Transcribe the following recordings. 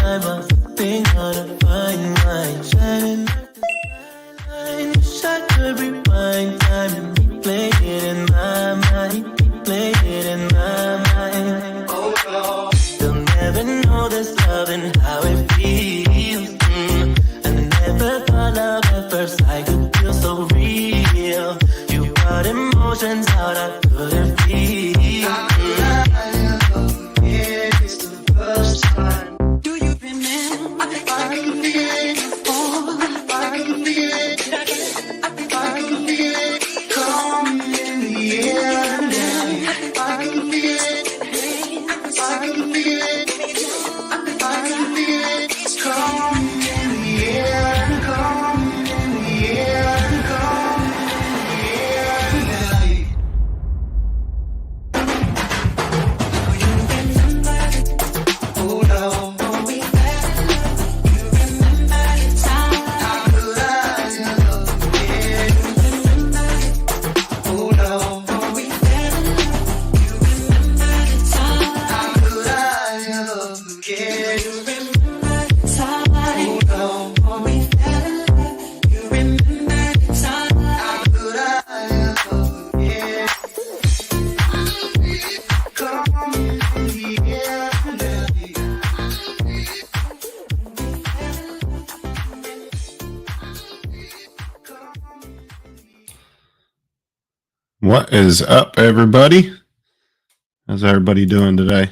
I was sipping on a fine wine, shining like the skyline. Wish I could rewind time and replay it in my mind, replay it in my mind. Oh no, you'll never know this love and how it feels. I never thought love at first sight could feel so real. You brought emotions out I couldn't feel. It's the first time. Do you remember? I can feel it. Oh, I can feel it. I can feel it. Come in the air tonight. I can feel it. I can feel it. I can feel it. Come in the air. Come in the air. Come in the air tonight. Oh no. What is up, everybody? How's everybody doing today?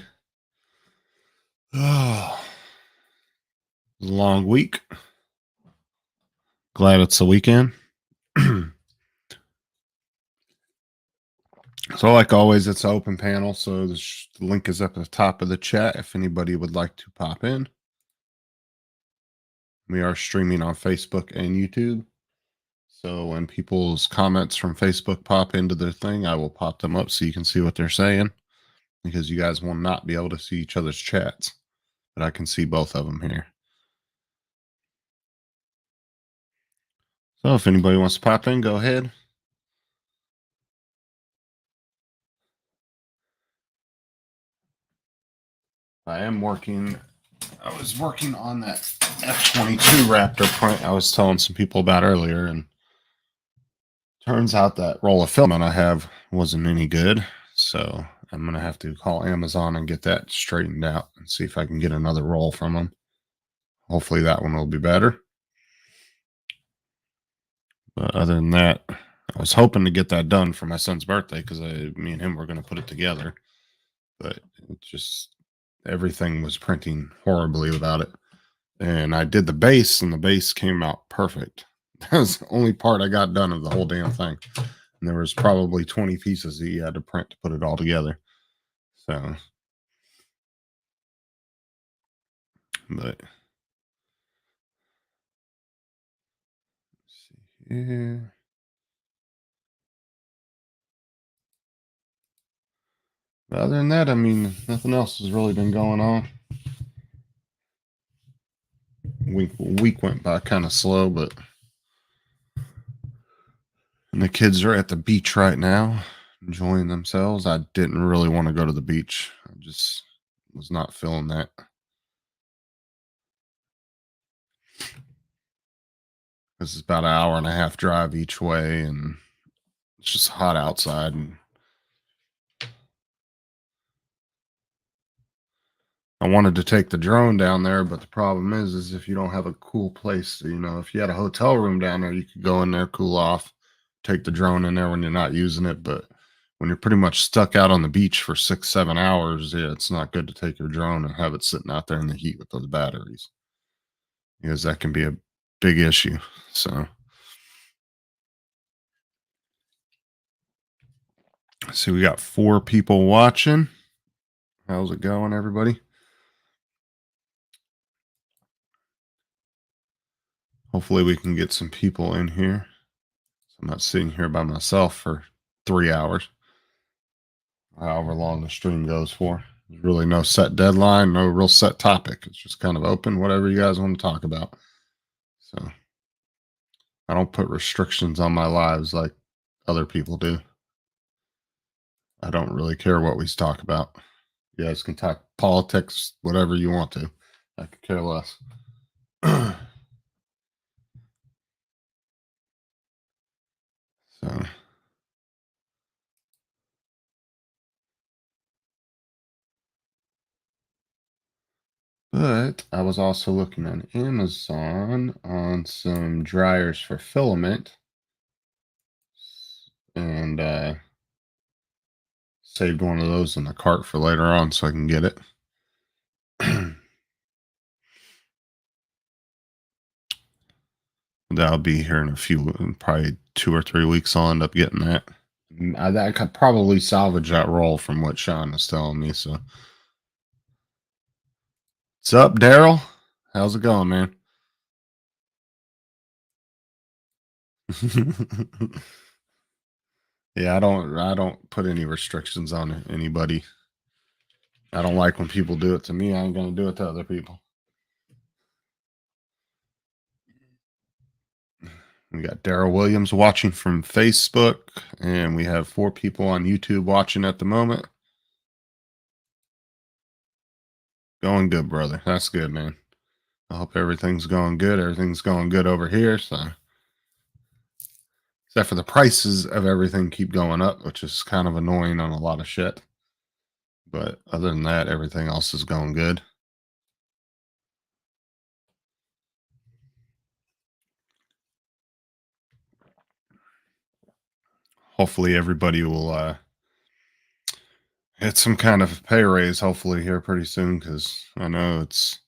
Oh, it was a long week. Glad it's the weekend. So, like always, it's an open panel. So the link is up at the top of the chat if anybody would like to pop in. We are streaming on Facebook and YouTube. So when people's comments from Facebook pop into their thing, I will pop them up so you can see what they're saying, because you guys will not be able to see each other's chats, but I can see both of them here. So if anybody wants to pop in, go ahead. I was working on that F-22 Raptor print I was telling some people about earlier, and turns out that roll of filament I have wasn't any good. So I'm going to have to call Amazon and get that straightened out and see if I can get another roll from them. Hopefully that one will be better. But other than that, I was hoping to get that done for my son's birthday, because me and him were going to put it together. But it just, everything was printing horribly without it. And I did the base, and the base came out perfect. That was the only part I got done of the whole damn thing. And there was probably 20 pieces that you had to print to put it all together. So, but let's see here. But other than that, I mean, nothing else has really been going on. Week went by kind of slow, but and the kids are at the beach right now, enjoying themselves. I didn't really want to go to the beach. I just was not feeling that. This is about an hour and a half drive each way, and it's just hot outside. And I wanted to take the drone down there, but the problem is if you don't have a cool place, if you had a hotel room down there, you could go in there, cool off, take the drone in there when you're not using it. But when you're pretty much stuck out on the beach for 6-7 hours, yeah, it's not good to take your drone and have it sitting out there in the heat with those batteries, because that can be a big issue. So, see, we got 4 people watching. How's it going, everybody? Hopefully we can get some people in here. So I'm not sitting here by myself for 3 hours, however long the stream goes for. There's really no set deadline, no real set topic. It's just kind of open, whatever you guys want to talk about. So I don't put restrictions on my lives like other people do. I don't really care what we talk about. You guys can talk politics, whatever you want to. I could care less. So, but I was also looking on Amazon on some dryers for filament and saved one of those in the cart for later on so I can get it. That'll be here in a few, probably 2 or 3 weeks. I'll end up getting that. I could probably salvage that roll from what Sean is telling me. So, what's up, Daryl? How's it going, man? Yeah, I don't put any restrictions on anybody. I don't like when people do it to me. I ain't gonna do it to other people. We got Daryl Williams watching from Facebook, and we have 4 people on YouTube watching at the moment. Going good, brother. That's good, man. I hope everything's going good. Everything's going good over here. So, except for the prices of everything keep going up, which is kind of annoying on a lot of shit. But other than that, everything else is going good. Hopefully, everybody will get some kind of pay raise. Hopefully, here pretty soon, because I know it's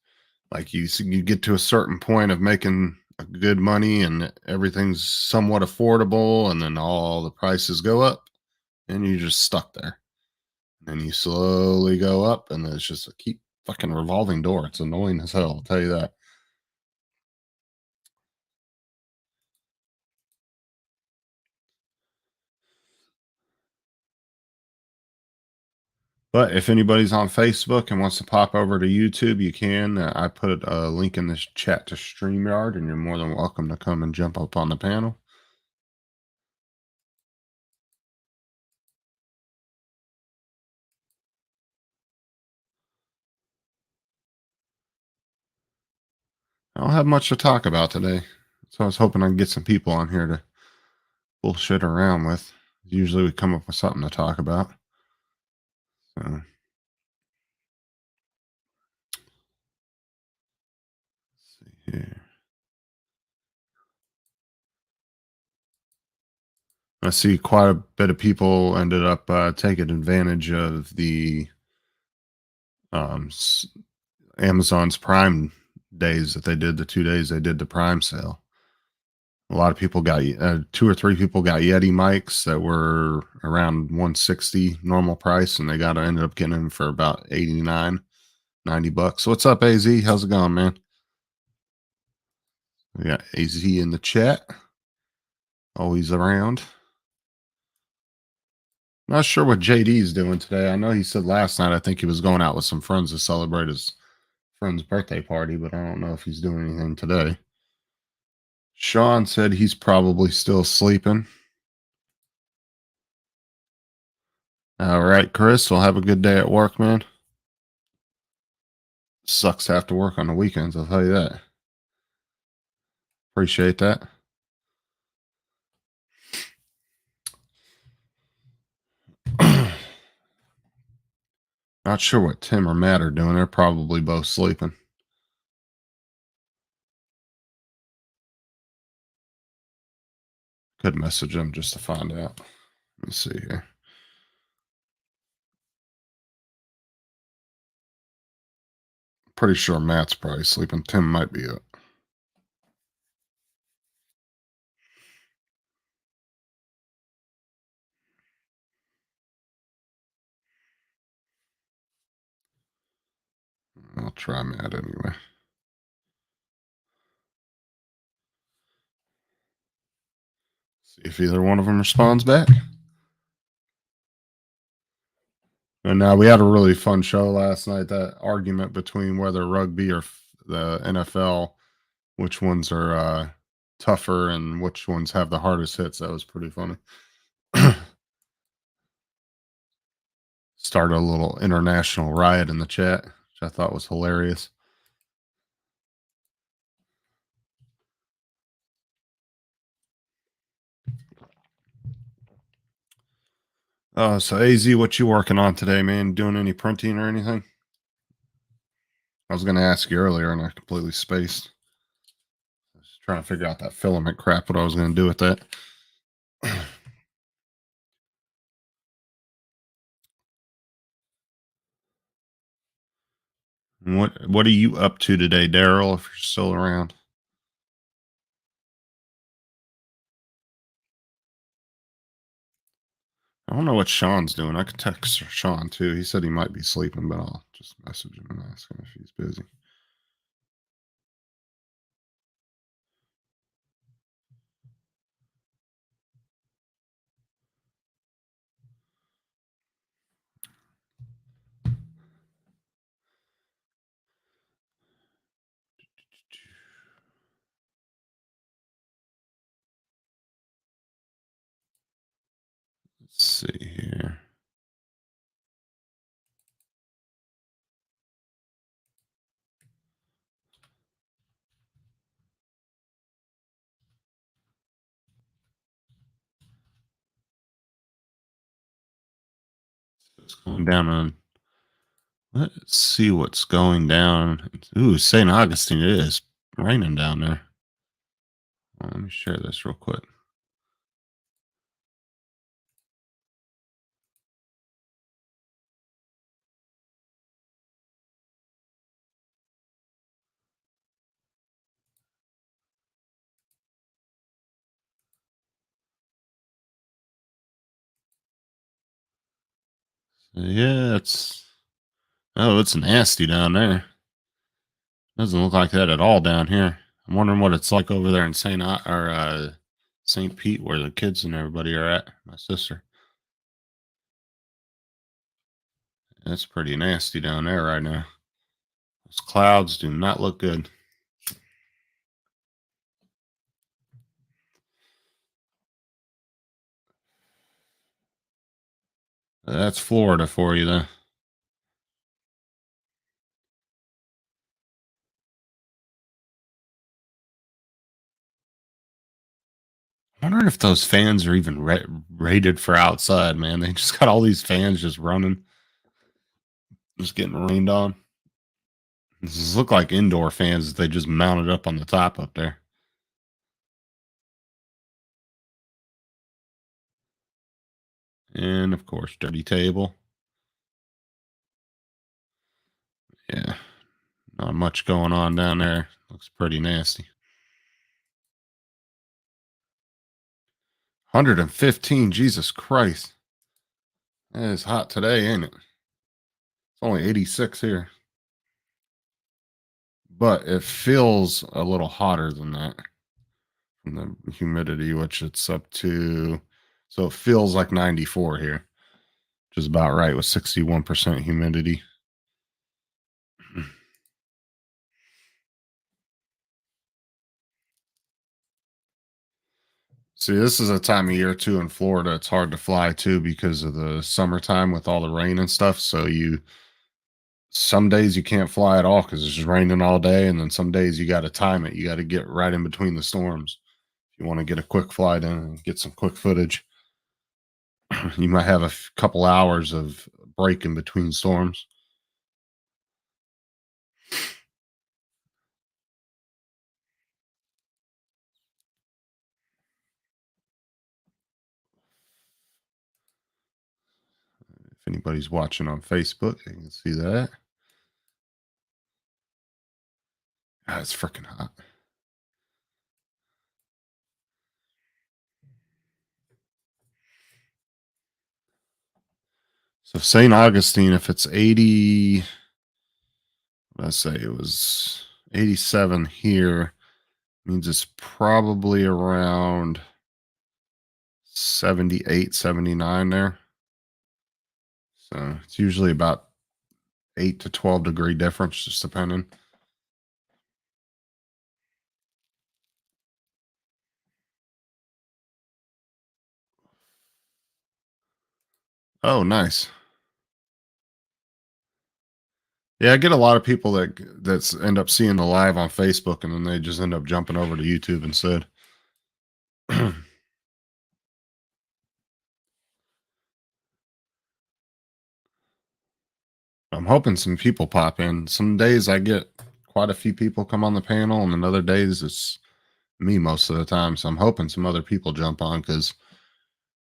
like you get to a certain point of making good money and everything's somewhat affordable, and then all the prices go up, and you're just stuck there. And you slowly go up, and it's just a keep fucking revolving door. It's annoying as hell, I'll tell you that. But if anybody's on Facebook and wants to pop over to YouTube, you can. I put a link in this chat to StreamYard, and you're more than welcome to come and jump up on the panel. I don't have much to talk about today, so I was hoping I could get some people on here to bullshit around with. Usually we come up with something to talk about. So, let's see here. I see quite a bit of people ended up taking advantage of the um, Amazon's Prime days that they did, the 2 days they did the Prime sale. A lot of people got 2 or 3 people got Yeti mics that were around 160 normal price, and they got ended up getting them for about 89, $90. So what's up, AZ? How's it going, man? We got AZ in the chat, always around. Not sure what JD's doing today. I know he said last night, I think he was going out with some friends to celebrate his friend's birthday party, but I don't know if he's doing anything today. Sean said he's probably still sleeping. All right, Chris, well, have a good day at work, man. Sucks to have to work on the weekends, I'll tell you that. Appreciate that. Not sure what Tim or Matt are doing. They're probably both sleeping. Could message them just to find out. Let me see here. Pretty sure Matt's probably sleeping. Tim might be up. I'll try Matt anyway. See if either one of them responds back. And now we had a really fun show last night. That argument between whether rugby or the NFL, which ones are tougher and which ones have the hardest hits. That was pretty funny. Started a little international riot in the chat, which I thought was hilarious. So AZ, what you working on today, man? Doing any printing or anything? I was going to ask you earlier, and I completely spaced. I was trying to figure out that filament crap. What I was going to do with that. What are you up to today, Daryl? If you're still around, I don't know what Sean's doing. I could text Sean too. He said he might be sleeping, but I'll just message him and ask him if he's busy. Let's see here. It's going down on. Let's see what's going down. Ooh, St. Augustine. It is raining down there. Well, let me share this real quick. Yeah, it's nasty down there. Doesn't look like that at all down here. I'm wondering what it's like over there in St. Pete, where the kids and everybody are at. My sister. It's pretty nasty down there right now. Those clouds do not look good. That's Florida for you, then. I'm wondering if those fans are even rated for outside, man. They just got all these fans just running, just getting rained on. This look like indoor fans that they just mounted up on the top up there. And of course, dirty table. Yeah, not much going on down there. Looks pretty nasty. 115. Jesus Christ. That is hot today, ain't it? It's only 86 here. But it feels a little hotter than that from the humidity, which it's up to. So it feels like 94 here, which is about right with 61% humidity. See, this is a time of year too in Florida. It's hard to fly too because of the summertime with all the rain and stuff. So some days you can't fly at all because it's just raining all day, and then some days you got to time it. You got to get right in between the storms if you want to get a quick flight in and get some quick footage. You might have a couple hours of break in between storms. If anybody's watching on Facebook, you can see that. Ah, it's freaking hot. So St. Augustine, if it's 80, let's say it was 87 here, means it's probably around 78, 79 there. So it's usually about 8 to 12 degree difference, just depending. Oh, nice. Yeah, I get a lot of people that's end up seeing the live on Facebook, and then they just end up jumping over to YouTube instead. I'm hoping some people pop in. Some days I get quite a few people come on the panel, and then other days it's me most of the time. So I'm hoping some other people jump on because it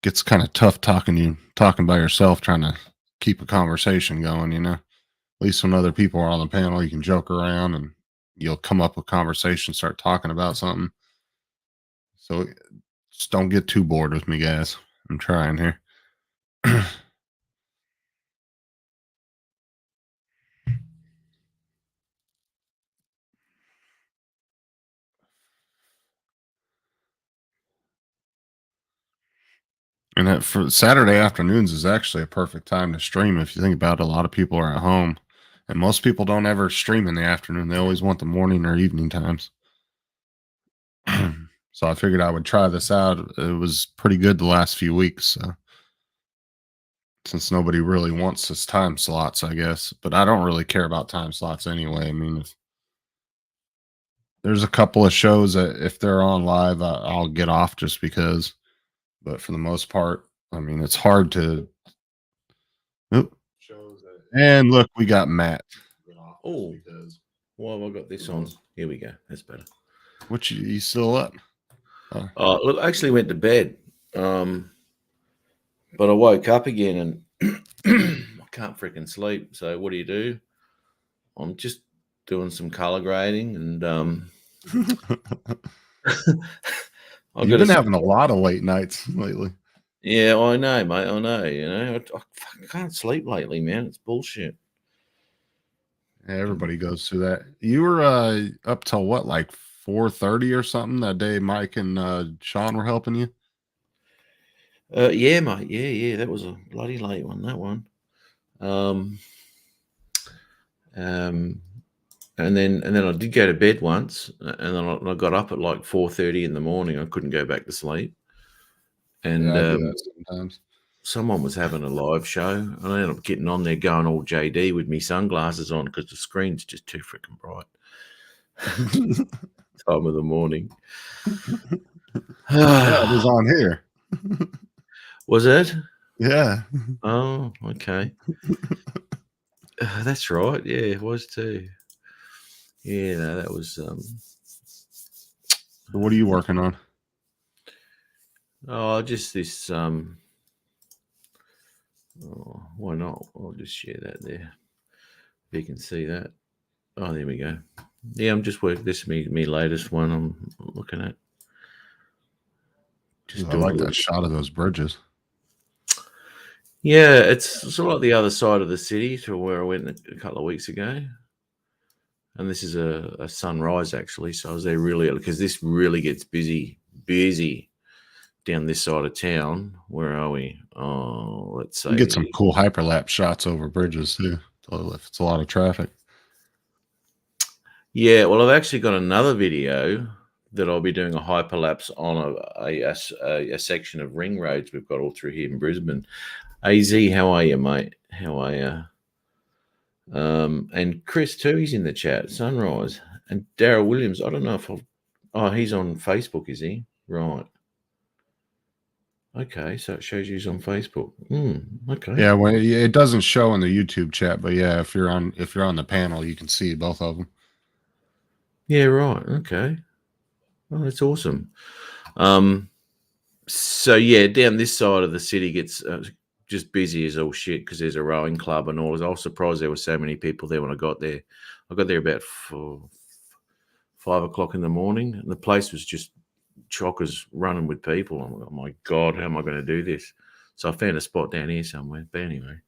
gets kind of tough talking by yourself, trying to keep a conversation going, you know. At least when other people are on the panel, you can joke around and you'll come up with conversation, start talking about something. So just don't get too bored with me, guys. I'm trying here. And that for Saturday afternoons is actually a perfect time to stream. If you think about it, a lot of people are at home, and most people don't ever stream in the afternoon. They always want the morning or evening times. So I figured I would try this out. It was pretty good the last few weeks. So since nobody really wants this time slots, I guess. But I don't really care about time slots anyway. I mean, if there's a couple of shows that if they're on live, I'll get off just because. But for the most part, I mean, it's hard to. Oop. And look, we got Matt. Oh, why have I got this on? Here we go. That's better. What you still up? Look, I actually went to bed, but I woke up again and I can't freaking sleep. So what do? I'm just doing some color grading, and You've been having a lot of late nights lately. Yeah, I know, mate. I know. You know, I can't sleep lately, man. It's bullshit. Yeah, everybody goes through that. You were up till what, like 4:30 or something that day? Mike and Sean were helping you. Yeah, mate. Yeah. That was a bloody late one. That one. And then I did go to bed once, and then I got up at like 4:30 in the morning. I couldn't go back to sleep, and Yeah, I do that sometimes. someone was having a live show, and I ended up getting on there going all JD with me sunglasses on because the screen's just too freaking bright. Time of the morning. Yeah, it was on here. Was it? Yeah. Oh, okay. That's right. Yeah, it was too. Yeah, no, that was. So what are you working on? Oh, just this. Oh, why not? I'll just share that there. If you can see that. Oh, there we go. Yeah, I'm just working. This is me latest one. I'm looking at. Just I like that shot of those bridges. Yeah, it's sort of like the other side of the city to where I went a couple of weeks ago. And this is a sunrise actually. So I was there really early because this really gets busy down this side of town. Where are we? Oh, let's say You get some cool hyperlapse shots over bridges too. If it's a lot of traffic. Yeah, well, I've actually got another video that I'll be doing a hyperlapse on a section of ring roads we've got all through here in Brisbane. AZ, how are you, mate? How are you? And Chris too, he's in the chat. Sunrise and Daryl Williams. I don't know if he's on Facebook, is he? Right. Okay, so it shows you he's on Facebook. Okay. Yeah, well, it doesn't show in the YouTube chat, but yeah, if you're on the panel, you can see both of them. Yeah, right. Okay. Oh, that's awesome. So yeah, down this side of the city gets just busy as all shit because there's a rowing club and all. I was surprised there were so many people there when I got there. I got there about 5 o'clock in the morning, and the place was just chockers running with people. I'm like, oh my God, how am I going to do this? So I found a spot down here somewhere. But anyway.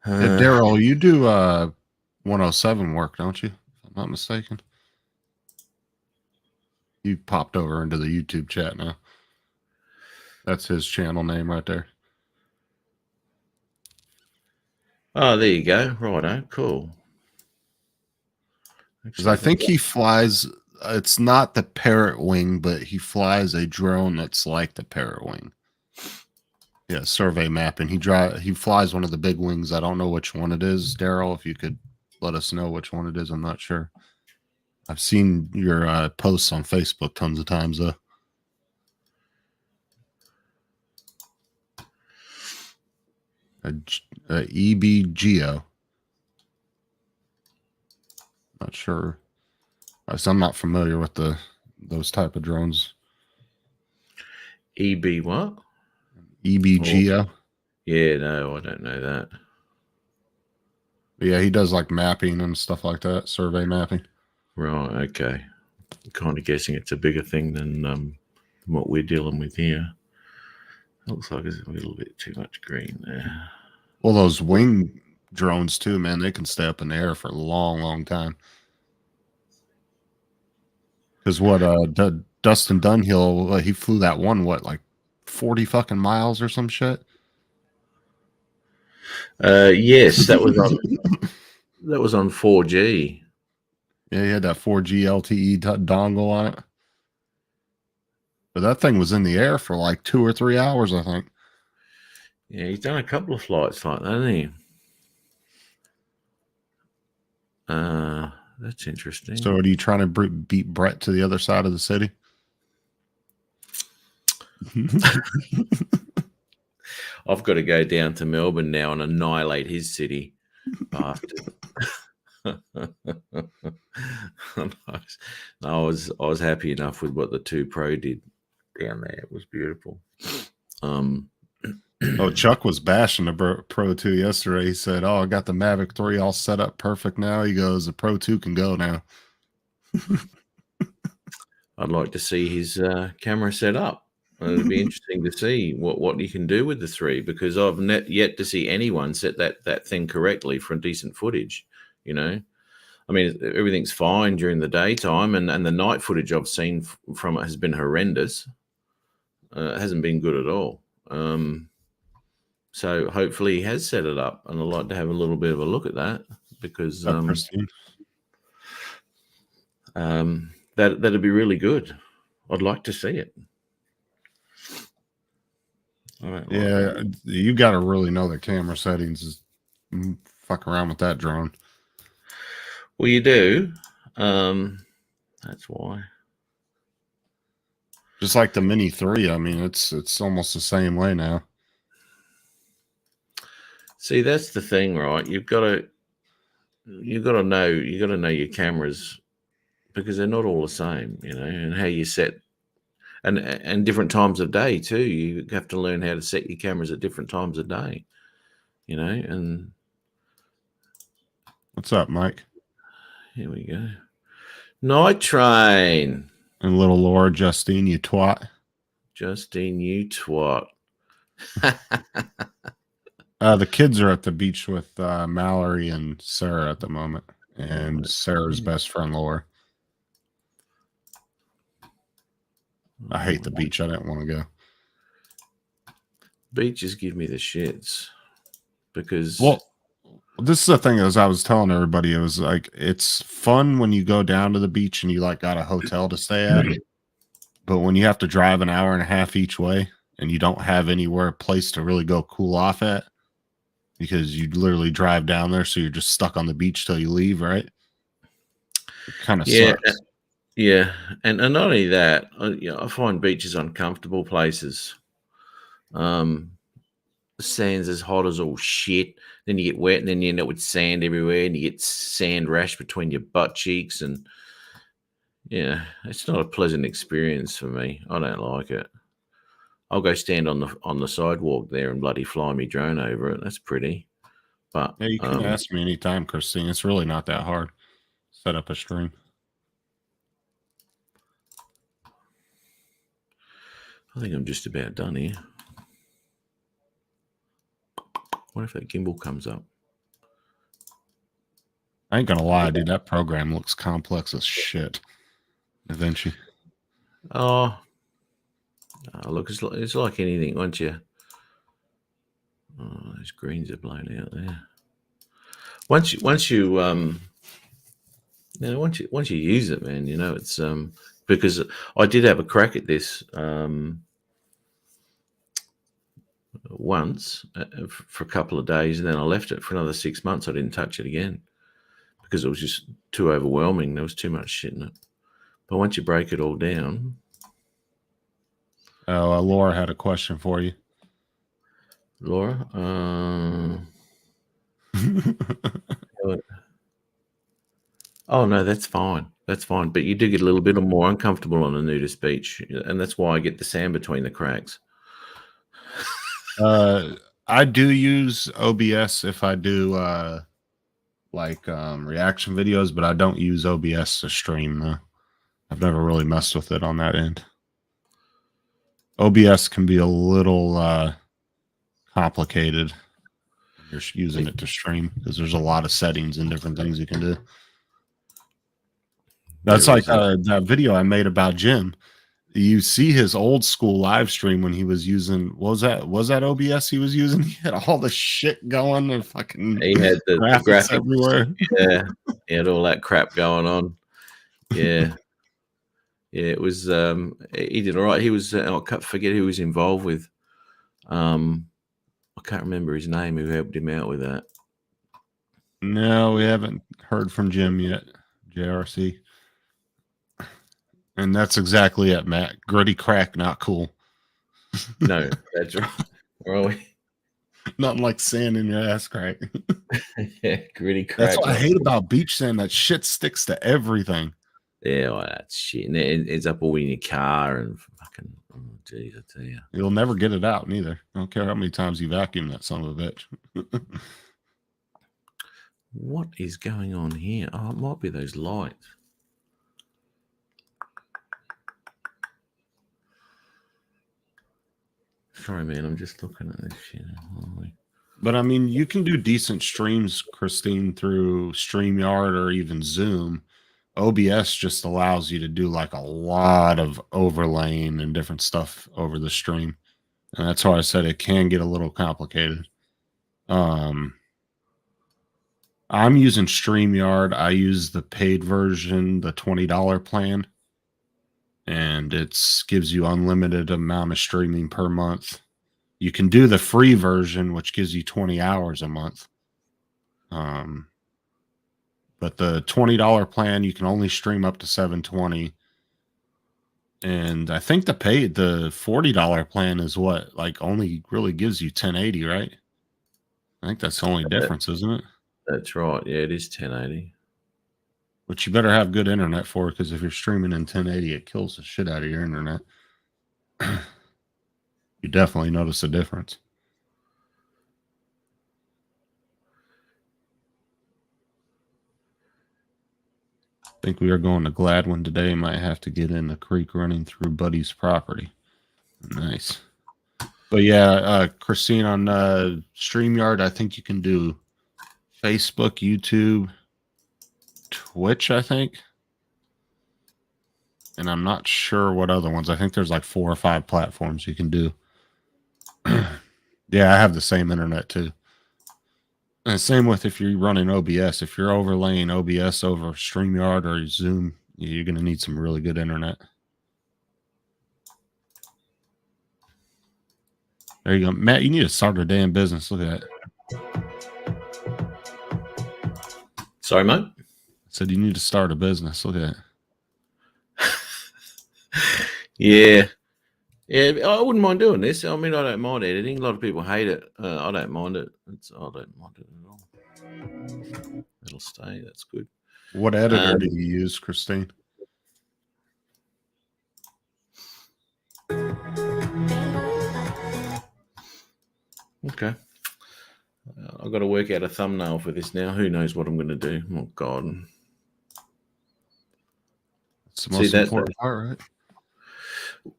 Daryl, you do 107 work, don't you? If I'm not mistaken. You popped over into the YouTube chat now. That's his channel name right there. Oh, there you go. Righto, cool. Because I think he flies. It's not the parrot wing, but he flies a drone that's like the parrot wing. Yeah, survey mapping. He flies one of the big wings. I don't know which one it is. Daryl, if you could let us know which one it is, I'm not sure. I've seen your posts on Facebook tons of times though. EB Geo. Not sure. So I'm not familiar with those type of drones. EB what? EBGO. Yeah, no, I don't know that. But yeah, he does like mapping and stuff like that, survey mapping. Right, okay. Kind of guessing it's a bigger thing than what we're dealing with here. Looks like there's a little bit too much green there. Well, those wing drones too, man, they can stay up in the air for a long, long time. Because what Dustin Dunhill, he flew that one, like 40 fucking miles or some shit? Yes, that was on 4G. Yeah, he had that 4G LTE dongle on it. But that thing was in the air for like 2 or 3 hours, I think. Yeah, he's done a couple of flights like that, hasn't he? That's interesting. So are you trying to beat Brett to the other side of the city? I've got to go down to Melbourne now and annihilate his city. Bastard. I was happy enough with what the 2 Pro did down there. It was beautiful. Oh, Chuck was bashing the Pro 2 yesterday. He said, "Oh, I got the Mavic 3 all set up perfect now." He goes, "The Pro 2 can go now." I'd like to see his camera set up. It'd be interesting to see what you can do with the 3, because I've yet to see anyone set that thing correctly for decent footage. You know, I mean, everything's fine during the daytime, and the night footage I've seen from it has been horrendous. It hasn't been good at all. So hopefully he has set it up, and I'd like to have a little bit of a look at that, because that'd be really good. I'd like to see it. Yeah, you got to really know the camera settings. Fuck around with that drone. Well, you do. That's why. Just like the Mini 3, I mean, it's almost the same way now. See, that's the thing, right? You've got to know your cameras, because they're not all the same, you know, and how you set, and different times of day too. You have to learn how to set your cameras at different times of day, you know. And what's up, Mike? Here we go. Night Train. And little Laura, Justine, you twat. Justine, you twat. The kids are at the beach with Mallory and Sarah at the moment, and Sarah's best friend Laura. I hate the beach. I didn't want to go. Beaches give me the shits, because this is the thing, as I was telling everybody, it was like, it's fun when you go down to the beach and you like got a hotel to stay at, but when you have to drive an hour and a half each way and you don't have anywhere place to really go cool off at, because you literally drive down there, so you're just stuck on the beach till you leave, right? It kind of sucks. Yeah, and not only that, I find beaches uncomfortable places. The sand's as hot as all shit. Then you get wet, and then you end up with sand everywhere, and you get sand rash between your butt cheeks, and yeah, it's not a pleasant experience for me. I don't like it. I'll go stand on the sidewalk there and bloody fly me drone over it. That's pretty. But yeah, you can ask me anytime, Christine. It's really not that hard. Set up a stream. I think I'm just about done here. What if that gimbal comes up? I ain't gonna lie, dude. That program looks complex as shit. DaVinci. Oh, look, it's like anything. Once you, those greens are blown out there. Once you use it, man, you know, it's because I did have a crack at this once for a couple of days, and then I left it for another 6 months. I didn't touch it again because it was just too overwhelming. There was too much shit in it. But once you break it all down. Laura had a question for you. Laura? Oh no, that's fine. That's fine. But you do get a little bit more uncomfortable on a nudist beach, and that's why I get the sand between the cracks. I do use OBS if I do reaction videos, but I don't use OBS to stream though. I've never really messed with it on that end. OBS can be a little complicated when you're using it to stream because there's a lot of settings and different things you can do. That's like that video I made about Jim. You see his old school live stream when he was using, what was that OBS he was using? He had all the shit going and fucking He had the graphics everywhere. Yeah, he had all that crap going on. Yeah. Yeah, it was he did all right. He was I can't forget who he was involved with. I can't remember his name who helped him out with that. No, we haven't heard from Jim yet. JRC. And that's exactly it, Matt. Gritty crack, not cool. No, that's right. Really? Nothing like sand in your ass crack. Yeah, gritty crack. That's what I hate about beach sand. That shit sticks to everything. Yeah, well, that's shit. And it ends up all in your car and fucking, oh, geez, I tell you. You'll never get it out neither. I don't care how many times you vacuum that son of a bitch. What is going on here? Oh, it might be those lights. Sorry, man. I'm just looking at this shit. Holy. But I mean, you can do decent streams, Christine, through StreamYard or even Zoom. OBS just allows you to do like a lot of overlaying and different stuff over the stream. And that's why I said it can get a little complicated. I'm using StreamYard. I use the paid version, the $20 plan. And it gives you unlimited amount of streaming per month. You can do the free version, which gives you 20 hours a month. But the $20 plan, you can only stream up to 720. And I think the $40 plan is what, like, only really gives you 1080, right? I think that's the only difference, isn't it? That's right. Yeah, it is 1080. Which you better have good internet for, because if you're streaming in 1080, it kills the shit out of your internet. You definitely notice a difference. I think we are going to Gladwin today. Might have to get in the creek running through Buddy's property. Nice. But yeah, Christine, on StreamYard, I think you can do Facebook, YouTube, Twitch, I think. And I'm not sure what other ones. I think there's like 4 or 5 platforms you can do. Yeah, I have the same internet too. And same with if you're running OBS. If you're overlaying OBS over StreamYard or Zoom, you're going to need some really good internet. There you go. Matt, you need to start a damn business. Look at that. Sorry, mate? I said you need to start a business. Look at that. Yeah. Yeah, I wouldn't mind doing this. I mean, I don't mind editing. A lot of people hate it. I don't mind it. I don't mind it at all. It'll stay. That's good. What editor do you use, Christine? Okay. I've got to work out a thumbnail for this now. Who knows what I'm going to do? Oh, God. It's the most important part, right?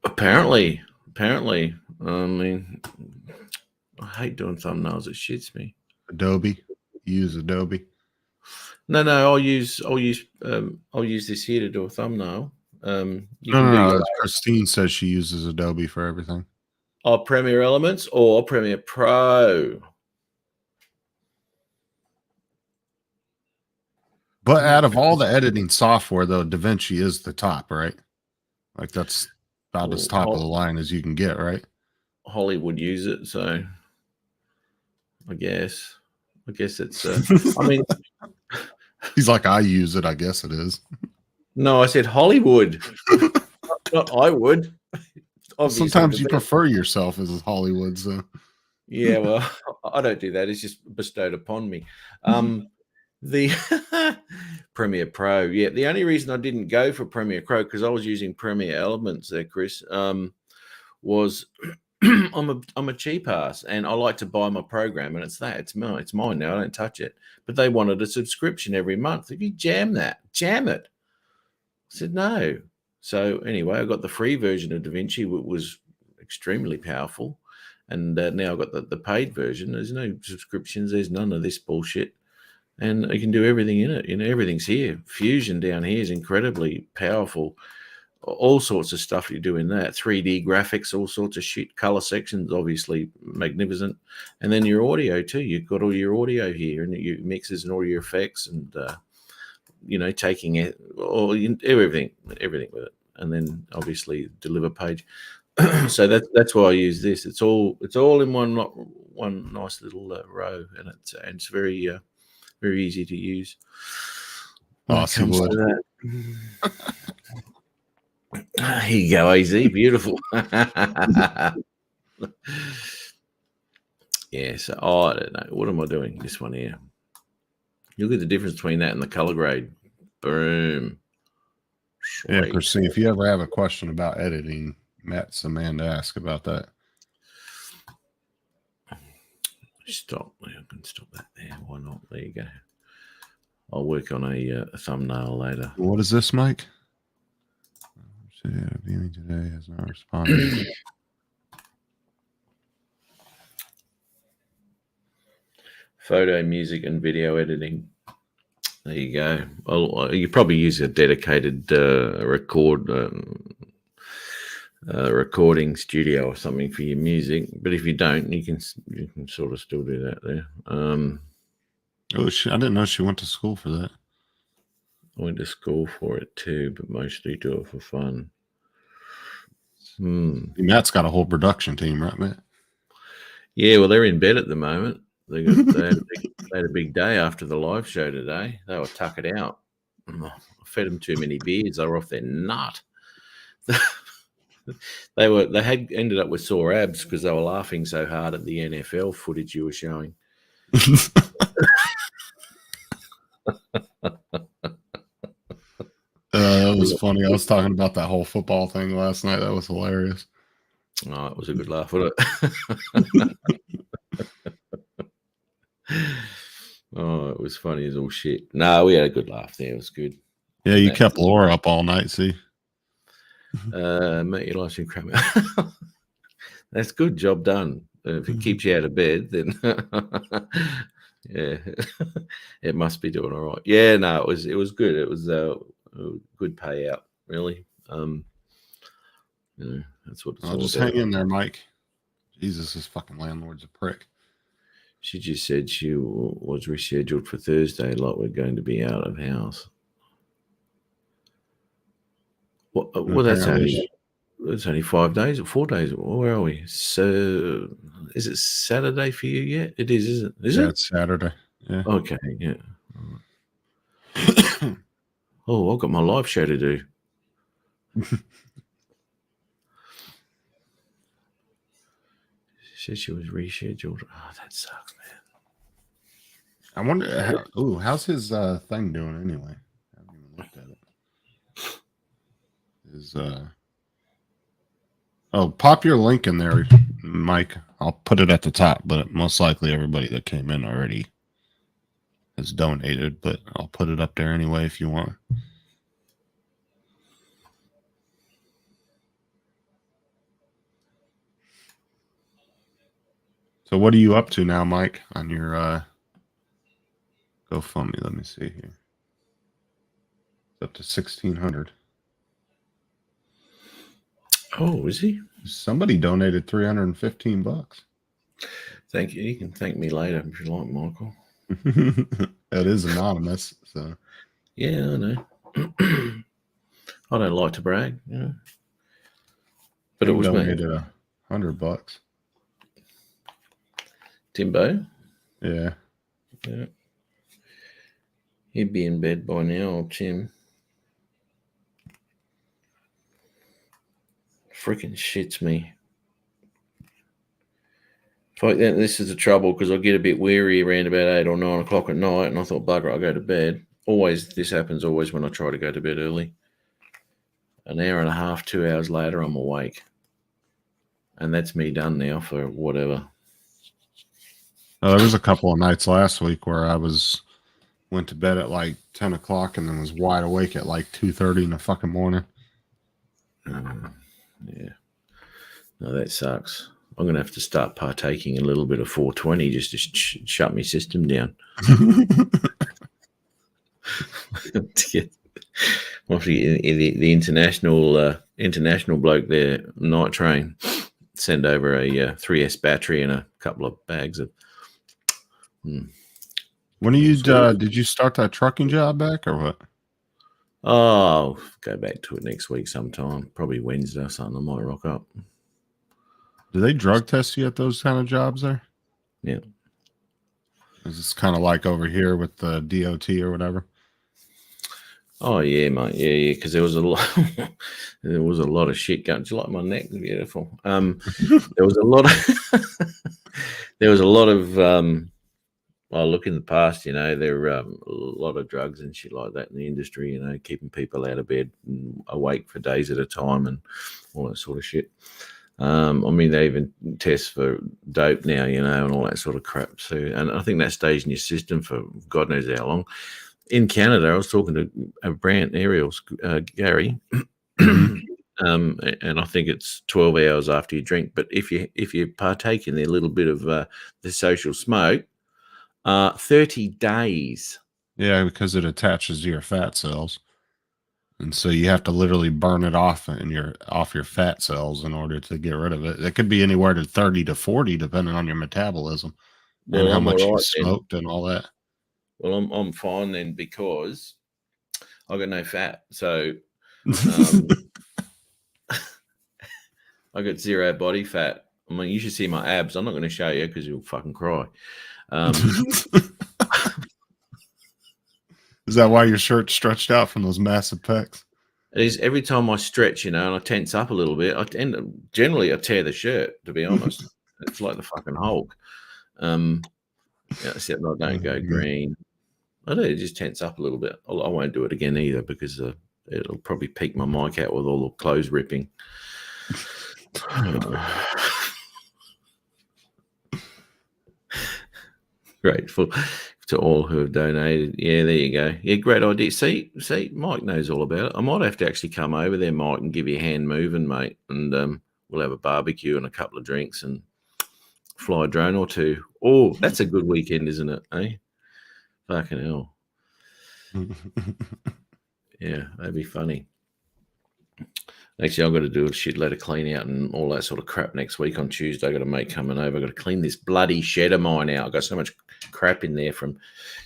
Apparently. I mean, I hate doing thumbnails. It shits me. Adobe. You use Adobe? No. I'll use this here to do a thumbnail. No. Christine says she uses Adobe for everything. Oh, Premiere Elements or Premiere Pro. But out of all the editing software, though, DaVinci is the top, right? Like that's about as top of the line as you can get, right? Hollywood use it, so I guess it's. I mean, he's like, I use it. I guess it is. No, I said Hollywood. Not I would. Sometimes you prefer yourself as Hollywood, so yeah. Well, I don't do that. It's just bestowed upon me. The Premiere Pro, yeah. The only reason I didn't go for Premiere Pro, because I was using Premiere Elements there, Chris, was I'm a cheap ass, and I like to buy my program, and it's mine now. I don't touch it. But they wanted a subscription every month. If you jam it. I said no. So anyway, I got the free version of DaVinci, which was extremely powerful, and now I've got the paid version. There's no subscriptions. There's none of this bullshit. And you can do everything in it. Everything's here. Fusion down here is incredibly powerful. All sorts of stuff you do in that. 3D graphics, all sorts of shit. Color sections, obviously magnificent. And then your audio too. You've got all your audio here, and your mixes and all your effects, and taking it, or everything with it. And then obviously deliver page. So that's why I use this. It's all in one nice little row, and it's very very easy to use when it comes to that. Here you go, AZ. Beautiful. Yeah, so I don't know. What am I doing? This one here. Look at the difference between that and the color grade. Boom. Yeah, Christine, if you ever have a question about editing, Matt's the man to ask about that. Stop. I can stop that there. Why not? There you go. I'll work on a thumbnail later. What is this, Mike? Viewing today has not responded. Photo, music, and video editing. There you go. Well, you probably use a dedicated recording studio or something for your music. But if you don't, you can sort of still do that there. I didn't know she went to school for that. I went to school for it too, but mostly do it for fun. Matt's got a whole production team, right, Matt? Yeah, well, they're in bed at the moment. They had a big day after the live show today. They were tuckered out. I fed them too many beers. They were off their nut. They had ended up with sore abs because they were laughing so hard at the NFL footage you were showing. That was funny. I was talking about that whole football thing last night. That was hilarious. Oh, it was a good laugh, wasn't it? Oh, it was funny as all shit. No, we had a good laugh there. It was good. Yeah, you kept Laura up all night, see? Mate, your live stream crap. That's good. Job done. If it keeps you out of bed, then yeah, it must be doing all right. Yeah, no, it was good. It was a good payout, really. That's what it's all just about. hang in there, Mike. Jesus, this fucking landlord's a prick. She just said she was rescheduled for Thursday, like we're going to be out of house. Well, that's only 5 days or 4 days. Where are we? So, is it Saturday for you yet? It is, isn't it? Is it? It's Saturday. Yeah. Okay, yeah. Oh, I've got my live show to do. She said she was rescheduled. Oh, that sucks, man. I wonder, how's his thing doing anyway? I haven't even looked at it. Pop your link in there, Mike. I'll put it at the top, but most likely everybody that came in already has donated, but I'll put it up there anyway if you want. So what are you up to now, Mike, on your GoFundMe? Let me see here. It's up to 1,600. Oh, is he? Somebody donated $315. Thank you. You can thank me later if you like, Michael. That is anonymous, so yeah, I know. I don't like to brag, but it was donated $100. Timbo. Yeah. He'd be in bed by now, old Tim. Freaking shits me. This is the trouble because I get a bit weary around about 8 or 9 o'clock at night, and I thought, bugger, I'll go to bed. This happens always when I try to go to bed early. An hour and a half, 2 hours later, I'm awake. And that's me done now for whatever. There was a couple of nights last week where I went to bed at like 10 o'clock and then was wide awake at like 2:30 in the fucking morning. Yeah. No, that sucks. I'm going to have to start partaking a little bit of 420 just to shut my system down. The international bloke there, Night Train, send over a 3S battery and a couple of bags of. When did you start that trucking job back or what? Oh, I'll go back to it next week sometime. Probably Wednesday or something. I might rock up. Do they drug test you at those kind of jobs there? Yeah. Is this kind of like over here with the DOT or whatever? Oh yeah, mate. Yeah. Because there was a lot. There was a lot of shit going. Do you like my neck? Beautiful. There was a lot of. There was a lot of. Well, look in the past, there were a lot of drugs and shit like that in the industry. Keeping people out of bed and awake for days at a time and all that sort of shit. They even test for dope now, and all that sort of crap. So, and I think that stays in your system for God knows how long. In Canada, I was talking to Brant Ariel's Gary, and I think it's 12 hours after you drink. But if you partake in a little bit of the social smoke, 30 days. Yeah, because it attaches to your fat cells. And so you have to literally burn it off your fat cells in order to get rid of it. It could be anywhere to 30 to 40, depending on your metabolism and how much you smoked and all that. Well, I'm fine then because I got no fat. So I got zero body fat. You should see my abs. I'm not going to show you because you'll fucking cry. Is that why your shirt's stretched out from those massive pecs? It is. Every time I stretch, and I tense up a little bit, I tear the shirt, to be honest. It's like the fucking Hulk. Except I don't go green. I do just tense up a little bit. I won't do it again either because it'll probably peak my mic out with all the clothes ripping. Grateful to all who have donated. Yeah, there you go. Yeah, great idea. See, Mike knows all about it. I might have to actually come over there, Mike, and give you a hand moving, mate. And we'll have a barbecue and a couple of drinks and fly a drone or two. Oh, that's a good weekend, isn't it? Eh? Fucking hell. Yeah, that'd be funny. Actually, I've got to do a shitload of clean out and all that sort of crap next week on Tuesday. I've got a mate coming over. I've got to clean this bloody shed of mine out. I've got so much crap in there from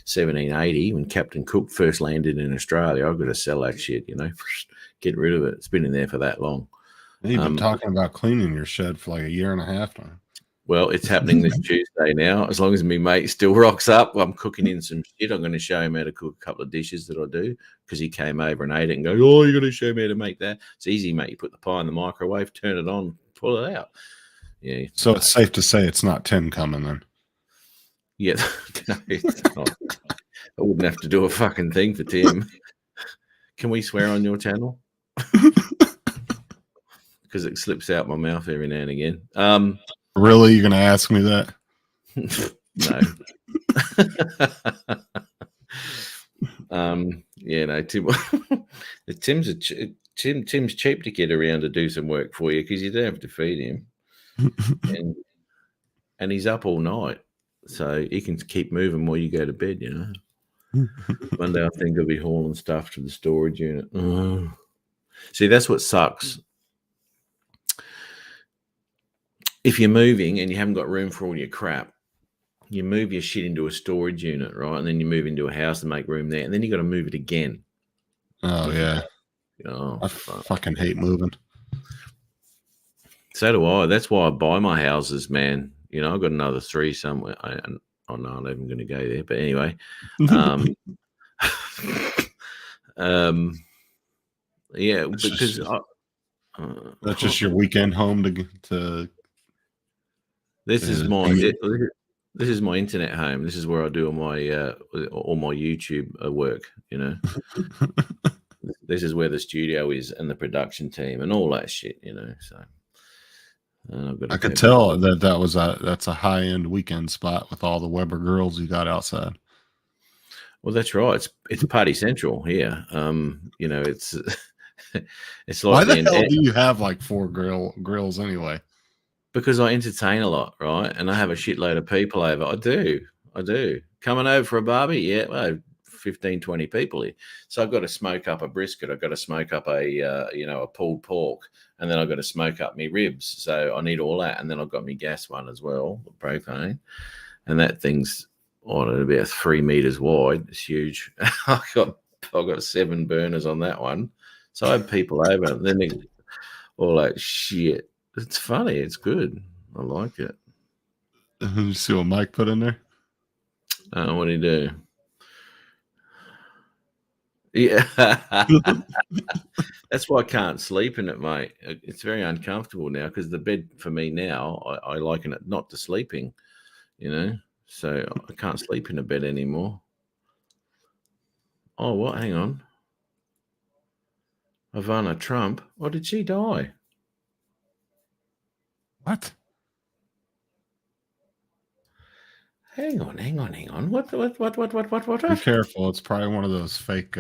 1780 when Captain Cook first landed in Australia. I've got to sell that shit, get rid of it. It's been in there for that long. You've been talking about cleaning your shed for like a year and a half now. Well, it's happening this Tuesday now. As long as my mate still rocks up, I'm cooking in some shit. I'm going to show him how to cook a couple of dishes that I do because he came over and ate it and go, oh, you're going to show me how to make that. It's easy, mate. You put the pie in the microwave, turn it on, pull it out. Yeah. So it's safe to say it's not Tim coming then. Yeah. No, it's not. I wouldn't have to do a fucking thing for Tim. Can we swear on your channel? Because it slips out my mouth every now and again. Really? You're going to ask me that? No. Yeah, no, Tim. Tim's cheap to get around to do some work for you because you don't have to feed him. and he's up all night. So he can keep moving while you go to bed, One day I think he'll be hauling stuff to the storage unit. Oh. See, that's what sucks. If you're moving and you haven't got room for all your crap, you move your shit into a storage unit, right? And then you move into a house and make room there. And then you got to move it again. Oh, yeah. Oh, I fucking hate moving. So do I. That's why I buy my houses, man. I've got another 3 somewhere. I'm not even going to go there. But anyway. Yeah, because... That's just your weekend home to This is Uh, my you- this is my internet home. This is where I do all my YouTube work. You know, this is where the studio is and the production team and all that shit. You know, so and I've got I a could cable. tell that's a high end weekend spot with all the Weber girls you got outside. Well, that's right. It's party central here. You know, it's it's Why like the the hell do you have like four grills anyway? because I entertain a lot, right? And I have a shitload of people over. I do. Coming over for a barbie? Yeah, well, 15, 20 people here. So I've got to smoke up a brisket. I've got to smoke up a pulled pork. And then I've got to smoke up me ribs. So I need all that. And then I've got me gas one as well, the propane. And that thing's, about 3 meters wide. It's huge. I've got 7 burners on that one. So I have people over. And then all that shit. It's funny. It's good. I like it. You see what Mike put in there? What do you do? Yeah. That's why I can't sleep in it, mate. It's very uncomfortable now because the bed for me now, I liken it not to sleeping, you know? So I can't sleep in a bed anymore. Oh, what? Hang on. Ivana Trump. Oh, did she die? What? Hang on. What? Be careful. It's probably one of those fake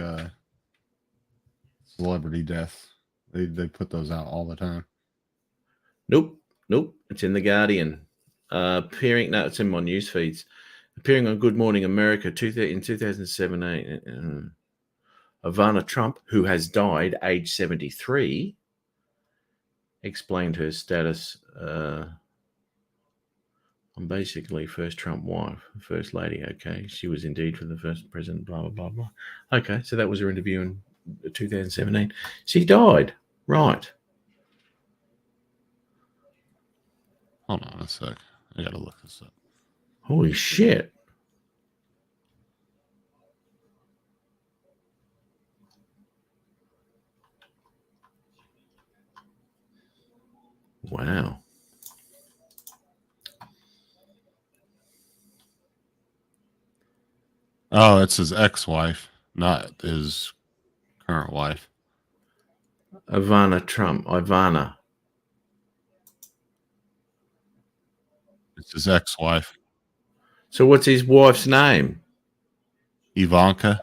celebrity deaths. They put those out all the time. Nope. It's in The Guardian. It's in my news feeds. Appearing on Good Morning America in 2007. Ivana Trump, who has died age 73, explained her status. I'm basically first Trump wife, first lady. Okay, she was indeed for the first president. Blah blah blah blah. Okay, so that was her interview in 2017. She died. Right. Hold on a sec. I gotta look this up. Holy shit. Wow. Oh, it's his ex-wife, not his current wife. Ivana Trump. Ivana. It's his ex-wife, So what's his wife's name? Ivanka.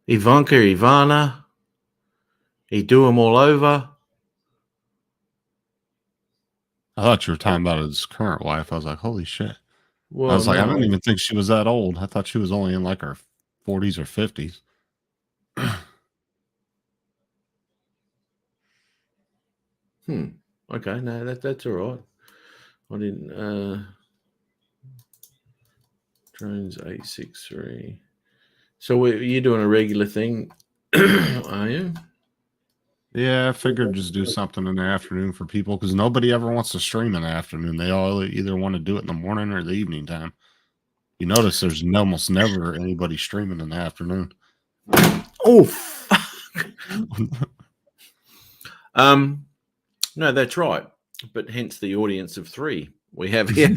Ivanka, Ivana. He do them all over. I thought you were talking about his current wife. I was like, holy shit. I Well, was like, I no. didn't even think she was that old. I thought she was only in like her 40s or 50s. Okay, no, that's all right. I didn't. Drones 863. So you're doing a regular thing, are you? Yeah, I figured just do something in the afternoon for people because nobody ever wants to stream in the afternoon. They all either want to do it in the morning or the evening time. You notice there's almost never anybody streaming in the afternoon. Oh, fuck. No, that's right. But hence the audience of 3 we have here.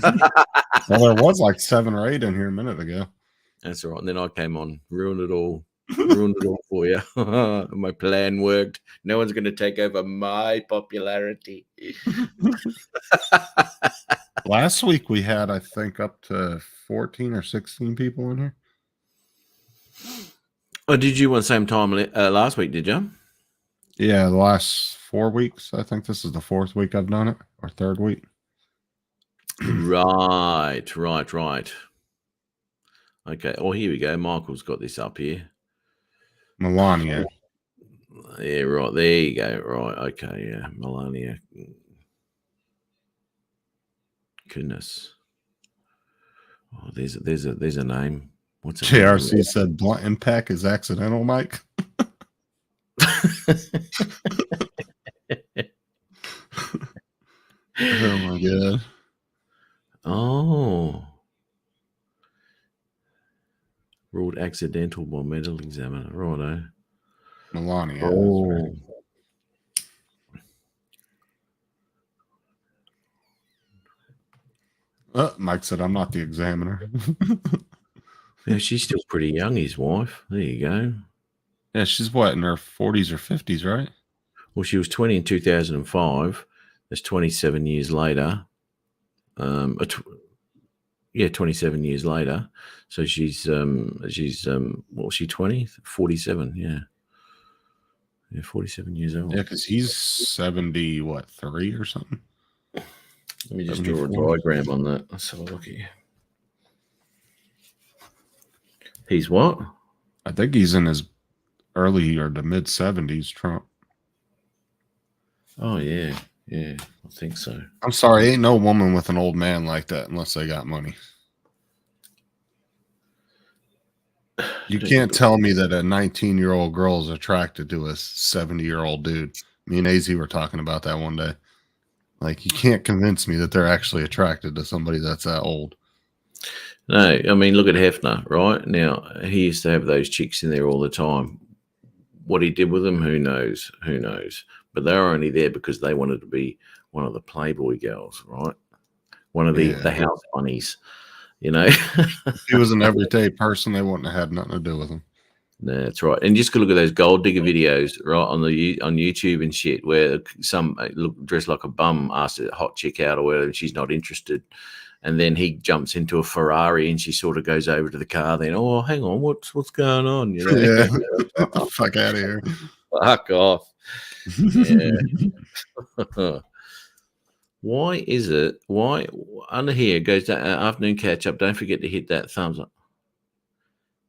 Well, there was like 7 or 8 in here a minute ago. That's all right. And then I came on, ruined it all for you. My plan worked. No one's going to take over my popularity. Last week we had, I think, up to 14 or 16 people in here. Oh, did you want the same time last week? Did you? Yeah, the last 4 weeks. I think this is the 4th week I've done it, or 3rd week. Right. Okay. Oh, here we go. Michael's got this up here. Melania. Yeah, right. There you go. Right. Okay. Yeah. Melania. Goodness. Oh, there's a name. What's it? JRC said blunt impact is accidental, Mike. Oh my god. Oh. Ruled accidental by medical examiner. Righto. Melania. Oh. Mike said, "I'm not the examiner." Yeah, she's still pretty young, his wife. There you go. Yeah, she's what, in her 40s or 50s, right? Well, she was 20 in 2005. That's 27 years later. Yeah, 27 years later. So she's what was she, 20? 47, yeah. Yeah, 47 years old. Yeah, because he's 70, what, 3 or something? Let me just draw a 74. diagram on that. Let's have a look here. He's what? I think he's in his early or the mid 70s, Trump. Oh, yeah. Yeah, I think so. I'm sorry, ain't no woman with an old man like that unless they got money. You can't tell me that a 19-year-old girl is attracted to a 70-year-old dude. Me and AZ were talking about that one day. Like, you can't convince me that they're actually attracted to somebody that's that old. No, I mean, look at Hefner, right? Now, he used to have those chicks in there all the time. What he did with them, who knows? Who knows? But they were only there because they wanted to be one of the Playboy girls, right? One of the house bunnies, you know? If he was an everyday person, they wouldn't have had nothing to do with him. That's right. And just look at those gold digger videos, right, on YouTube and shit, where some look dressed like a bum asks a hot chick out or whatever, and she's not interested. And then he jumps into a Ferrari and she sort of goes over to the car. Then, oh, hang on, what's going on? You know, Yeah. Get the fuck out of here. Fuck off. Yeah. Why is it? Why under here goes to afternoon catch up? Don't forget to hit that thumbs up.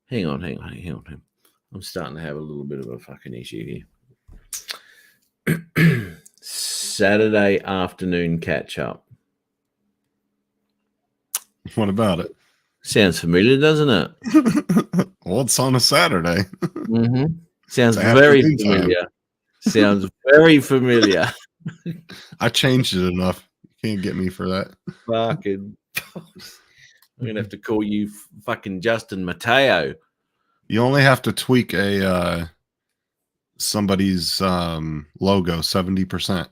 Hang on. I'm starting to have a little bit of a fucking issue here. Saturday afternoon catch up. What about it? Sounds familiar, doesn't it? Well, it's on a Saturday. Mm-hmm. Sounds It's very afternoon time. familiar. Sounds very familiar. I changed it enough. You can't get me for that. Fucking. I'm gonna have to call you fucking Justin Mateo. You only have to tweak a somebody's logo 70%.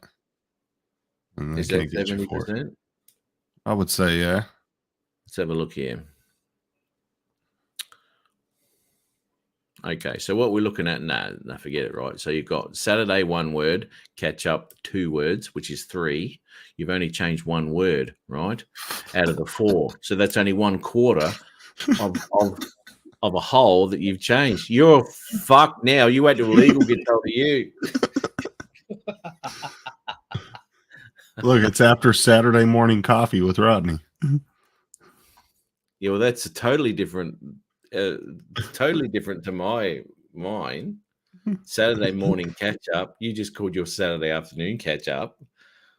And Is they that can't get you for it. 70%? I would say, yeah. Let's have a look here. Okay, so what we're looking at now, forget it, right? So you've got Saturday, 1 word, catch up, 2 words, which is 3. You've only changed 1 word, right? Out of the 4. So that's only 1/4 of a whole that you've changed. You're fucked now. You wait till legal gets over you. Look, it's after Saturday morning coffee with Rodney. Yeah, well, that's a totally different to mine. Saturday morning catch up. You just called your Saturday afternoon catch up.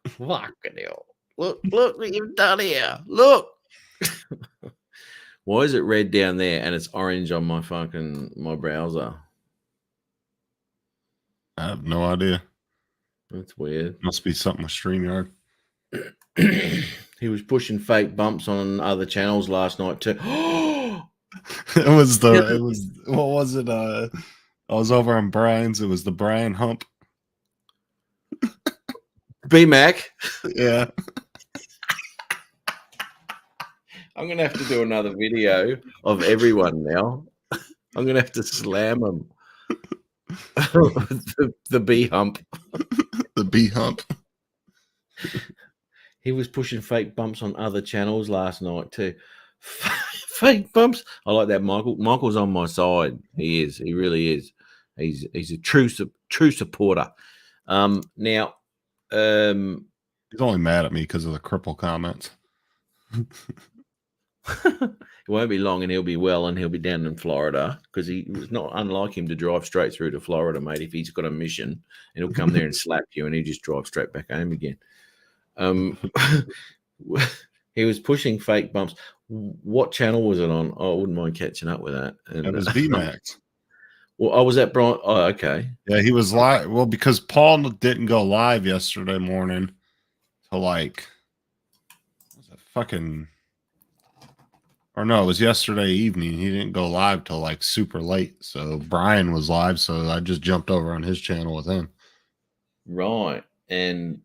Fucking hell. Look what you've done here. Look. Why is it red down there and it's orange on my browser? I have no idea. That's weird. Must be something with StreamYard. He was pushing fake bumps on other channels last night too. What was it? I was over on Brian's. It was the Brian hump. B-Mac. Yeah. I'm going to have to do another video of everyone now. I'm going to have to slam them. the B hump. The B hump. He was pushing fake bumps on other channels last night too. Fake bumps. I like that, Michael. Michael's on my side. He is. He really is. He's a true supporter. Now, he's only mad at me because of the cripple comments. It won't be long and he'll be well and he'll be down in Florida because he was not unlike him to drive straight through to Florida, mate. If he's got a mission, and he'll come there and slap you and he'll just drive straight back home again. He was pushing fake bumps. What channel was it on? Oh, I wouldn't mind catching up with that. And it was B-Max. Well, I was at Brian. Oh, okay. Yeah, he was live. Well, because Paul didn't go live yesterday morning to like, was it fucking, or no, it was yesterday evening. He didn't go live till like super late. So Brian was live. So I just jumped over on his channel with him. Right. And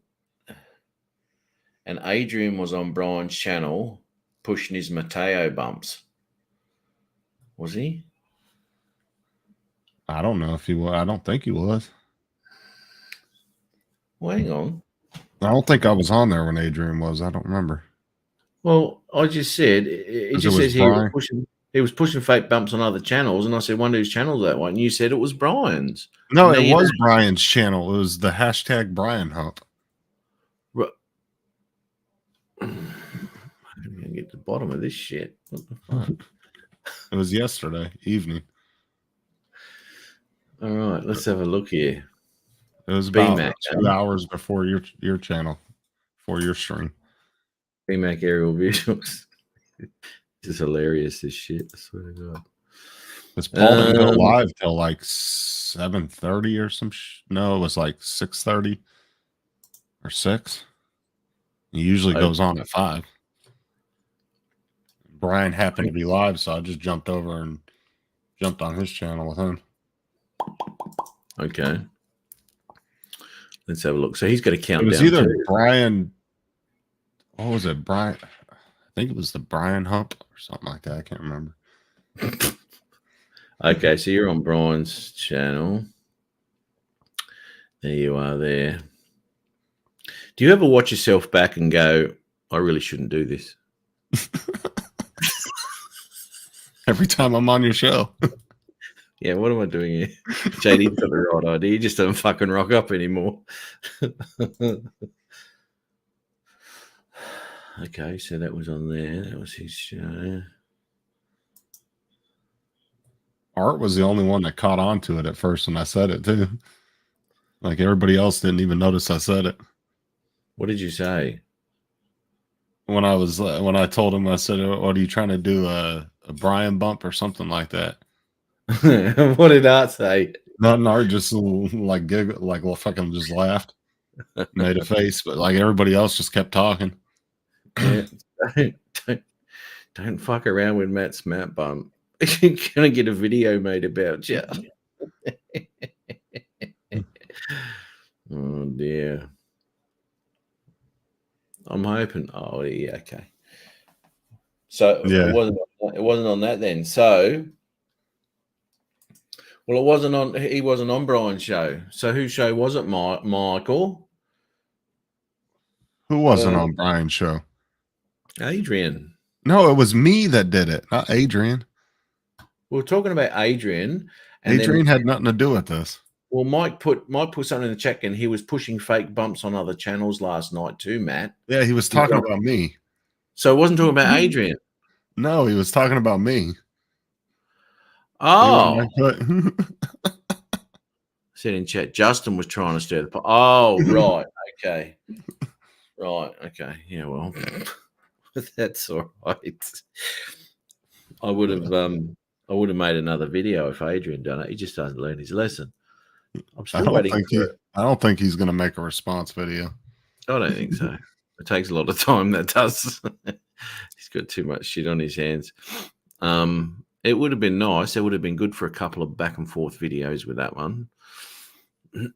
Adrian was on Brian's channel. pushing his Mateo bumps. Was he? I don't know if he was. I don't think he was. Well, hang on. I don't think I was on there when Adrian was. I don't remember. Well, I just said it Because just it was says he was Brian. pushing fake bumps on other channels, and I said, "Wonder whose channel that one?" And you said it was Brian's. No, And there it you was Brian's channel. It was the hashtag Brian Hump. go. I'm gonna get to the bottom of this shit. What the fuck? It was yesterday evening. All right, let's have a look here. It was about BMAC, 2 hours before your channel, for your stream. BMAC aerial visuals. This is hilarious. This shit. I swear to God. Because Paul didn't go live till like 7:30 or some. No, it was like 6:30 or 6. He usually goes on at 5. Brian happened to be live, so I just jumped over and jumped on his channel with him. Okay. Let's have a look. So he's got a countdown. It was either too. Brian. What was it? Brian. I think it was the Brian Hump or something like that. I can't remember. Okay, so you're on Brian's channel. There you are there. Do you ever watch yourself back and go, I really shouldn't do this? Every time I'm on your show. Yeah, what am I doing here? JD's got the right idea. He just doesn't fucking rock up anymore. Okay, so that was on there. That was his show. Art was the only one that caught on to it at first when I said it too. Like everybody else didn't even notice I said it. What did you say? When I told him, I said, "What are you trying to do? A Brian bump or something like that?" What did Art say? Nothing. Art just like giggled, like fucking just laughed, made a face, but like everybody else just kept talking. Yeah, don't fuck around with Matt's Matt bump. You're gonna get a video made about you. Oh dear. I'm hoping. Oh yeah, okay. So Yeah. it wasn't on that then. So well, it wasn't on. He wasn't on Brian's show. So whose show was it? Michael. Who wasn't on Brian's show? Adrian. No, it was me that did it, not Adrian. We were talking about Adrian. And Adrian had nothing to do with this. Well, Mike put something in the chat, and he was pushing fake bumps on other channels last night too, Matt. Yeah, he was talking about me. So it wasn't talking about Adrian. No, he was talking about me. Oh. Said in chat, Justin was trying to stir the pot. Oh, right. Okay. Right. Okay. Yeah, well, that's all right. I would have made another video if Adrian done it. He just doesn't learn his lesson. I'm still waiting for it. I don't think he's going to make a response video. I don't think so. It takes a lot of time, that does. He's got too much shit on his hands. It would have been nice. It would have been good for a couple of back and forth videos with that one. Yeah,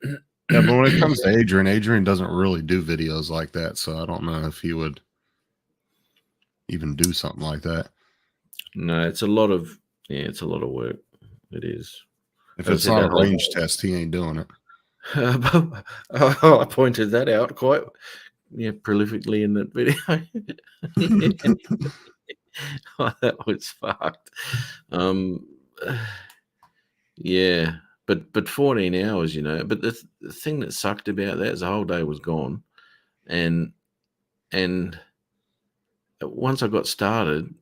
but when it comes to Adrian doesn't really do videos like that, so I don't know if he would even do something like that. No, it's a lot of work. It is. If it's not a range test, he ain't doing it. I pointed that out quite prolifically in that video. Oh, that was fucked. Yeah, but 14 hours, But the thing that sucked about that is the whole day was gone, and once I got started,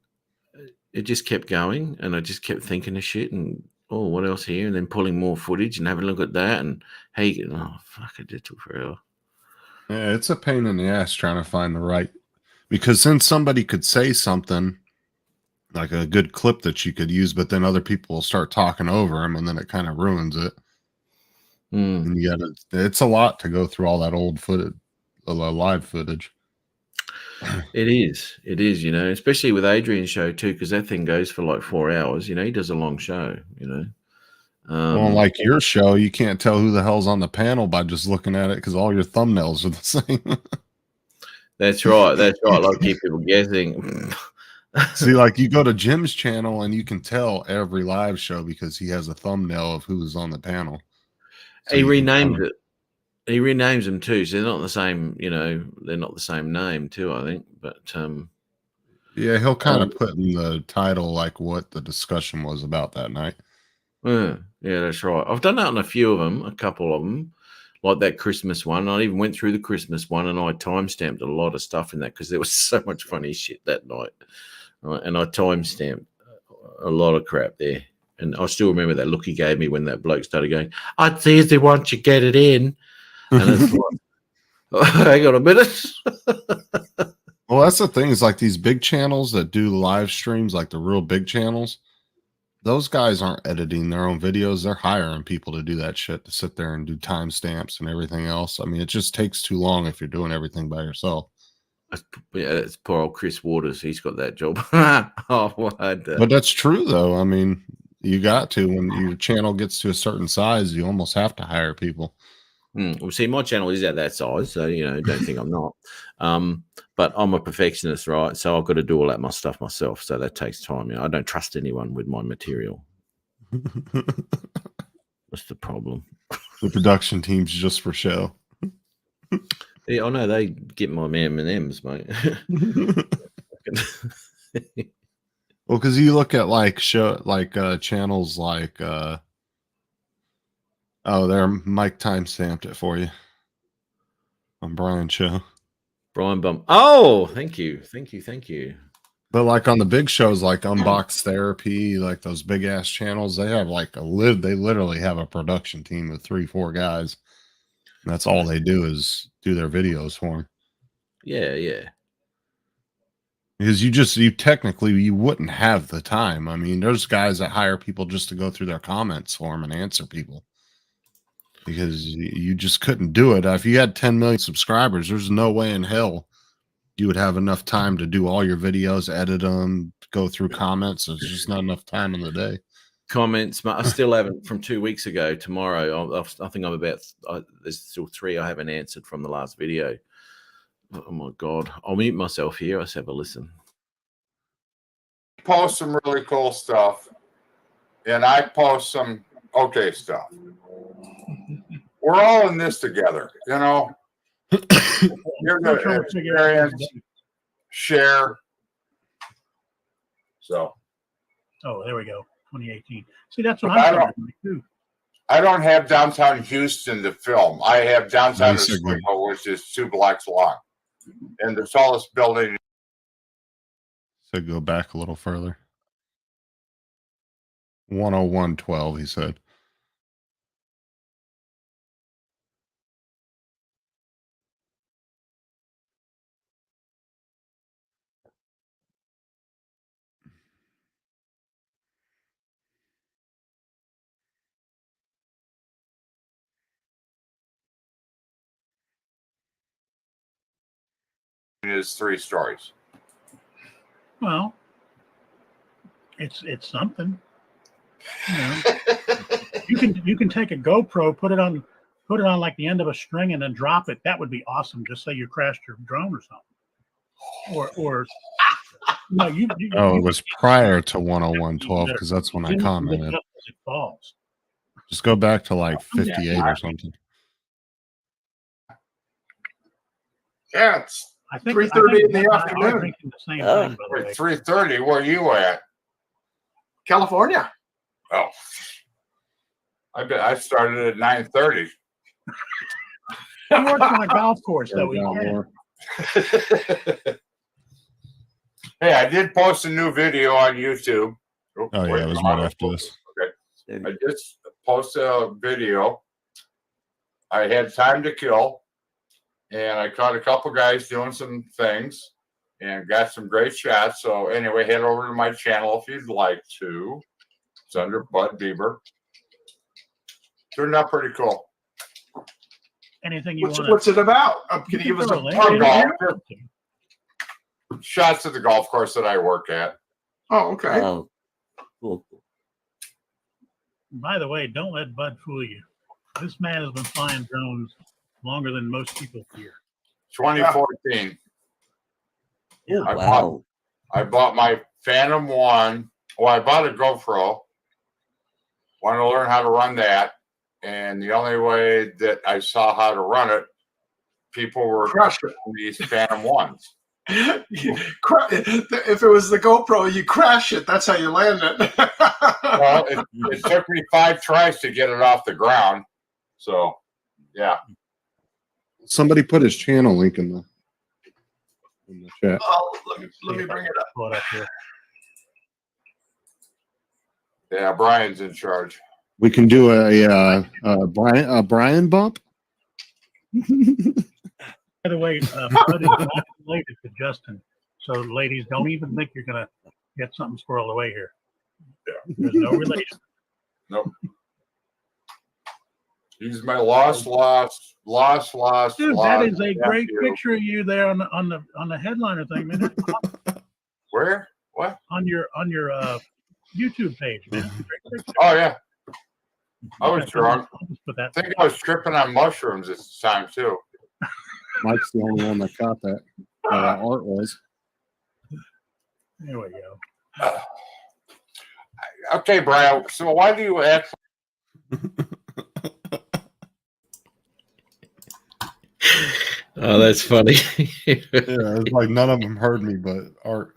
it just kept going, and I just kept thinking of shit and what else here, and then pulling more footage and having a look at that, and hey, fuck, it took forever. Yeah, it's a pain in the ass trying to find the right, because then somebody could say something like a good clip that you could use, but then other people will start talking over him, and then it kind of ruins it. And it's a lot to go through all that old footage, the live footage. It is, especially with Adrian's show too, because that thing goes for like 4 hours. He does a long show. Well, like your show, you can't tell who the hell's on the panel by just looking at it because all your thumbnails are the same. That's right. That's right. A lot of keep people guessing. See, like you go to Jim's channel and you can tell every live show because he has a thumbnail of who's on the panel. So He you can renamed kinda- it. He renames them too, so they're not the same. They're not the same name too. I think, but Yeah, he'll kind of put in the title like what the discussion was about that night. yeah, that's right. I've done that on a few of them, a couple of them, like that Christmas one. I even went through the Christmas one, and I timestamped a lot of stuff in that because there was so much funny shit that night, right? And I timestamped a lot of crap there. And I still remember that look he gave me when that bloke started going, "It's easy once you get it in," and it's like, hang on a minute. Well, that's the thing is like these big channels that do live streams, like the real big channels, those guys aren't editing their own videos. They're hiring people to do that shit to sit there and do timestamps and everything else. I mean, it just takes too long if you're doing everything by yourself. It's poor old Chris Waters. He's got that job. But that's true, though. I mean, you got to when your channel gets to a certain size, you almost have to hire people. Well, see, my channel is at that size, so don't think I'm not. But I'm a perfectionist, right? So I've got to do all that my stuff myself. So that takes time. I don't trust anyone with my material. That's the problem. The production team's just for show. Yeah, I know they get my M&Ms, mate. Well, because you look at like channels like there Mike timestamped it for you on Brian's show. Brian Bum. Oh, thank you. But like on the big shows like Unbox Therapy, like those big ass channels, they have like they literally have a production team of 3-4 guys. And that's all they do is do their videos for them. Yeah. Because you wouldn't have the time. I mean, there's guys that hire people just to go through their comments for them and answer people. Because you just couldn't do it. If you had 10 million subscribers, there's no way in hell you would have enough time to do all your videos, edit them, go through comments. There's just not enough time in the day. Comments, but I still haven't from 2 weeks ago. Tomorrow, I think there's still 3 I haven't answered from the last video. Oh my God. I'll mute myself here. Let's have a listen. Post some really cool stuff, and I post some okay stuff. We're all in this together, You're the experience, share. So. Oh, there we go. 2018. See, that's what I'm talking about too. I don't have downtown Houston to film. I have downtown Oswego, which is 2 blocks long, and the tallest building. So go back a little further. 101.12, he said. Is 3 stories. Well, it's something. You can take a GoPro, put it on like the end of a string, and then drop it. That would be awesome. Just say you crashed your drone or something, or no, it was prior to 101.12 because that's when I commented. It falls. Just go back to like 58 or something. Yeah, it's I think 3:30 in the afternoon. The same thing, by the way. 3:30. Where are you at? California. Oh, I started at 9:30. I worked on a golf course that weekend. Hey, I did post a new video on YouTube. Oh yeah, it was right after this. Okay, I just posted a video. I had time to kill, and I caught a couple guys doing some things, and got some great shots. So anyway, head over to my channel if you'd like to. It's under Bud Bieber. Turned out pretty cool. Anything you want? What's it about? Can you give us golf? Shots at the golf course that I work at. Oh, okay. Oh, cool. By the way, don't let Bud fool you. This man has been flying drones longer than most people here. 2014. Wow. I bought my Phantom 1. Well, I bought a GoPro. Want to learn how to run that. And the only way that I saw how to run it, people were Crush it. these Phantom 1s. If it was the GoPro, you crash it. That's how you land it. Well, it took me 5 tries to get it off the ground. So, yeah. Somebody put his channel link in the chat. Oh, let me bring it up. Pull it up here. Yeah, Brian's in charge. We can do a Brian bump. By the way, Bud is not related to Justin. So, ladies, don't even think you're going to get something squirreled away here. There's no relation. Nope. He's my lost. Dude, that is a great picture of you there on the headliner thing, man. Where? What? On your YouTube page, man. Great picture. Oh yeah. I was Okay, drunk. I'll just put that. I think I was tripping on mushrooms this time too. Mike's the only one that caught that. Art was. There we go. Okay, Brian. So why do you act? Oh, that's funny. Yeah, it's like none of them heard me, but Art.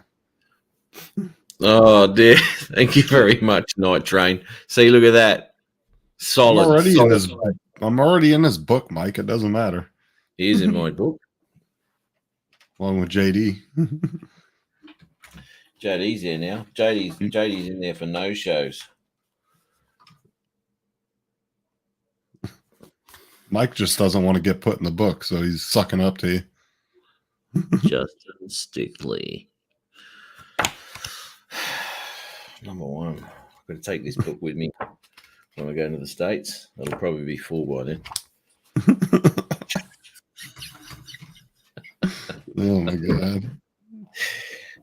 Oh, dear. Thank you very much, Night Train. See, look at that. Solid. I'm already in this book, Mike. It doesn't matter. He is in my book. Along with JD. JD's there now. JD's in there for no shows. Mike just doesn't want to get put in the book, so he's sucking up to you. Justin Stickley. Number one. I'm going to take this book with me when I go into the States. It'll probably be full by then. Oh my god.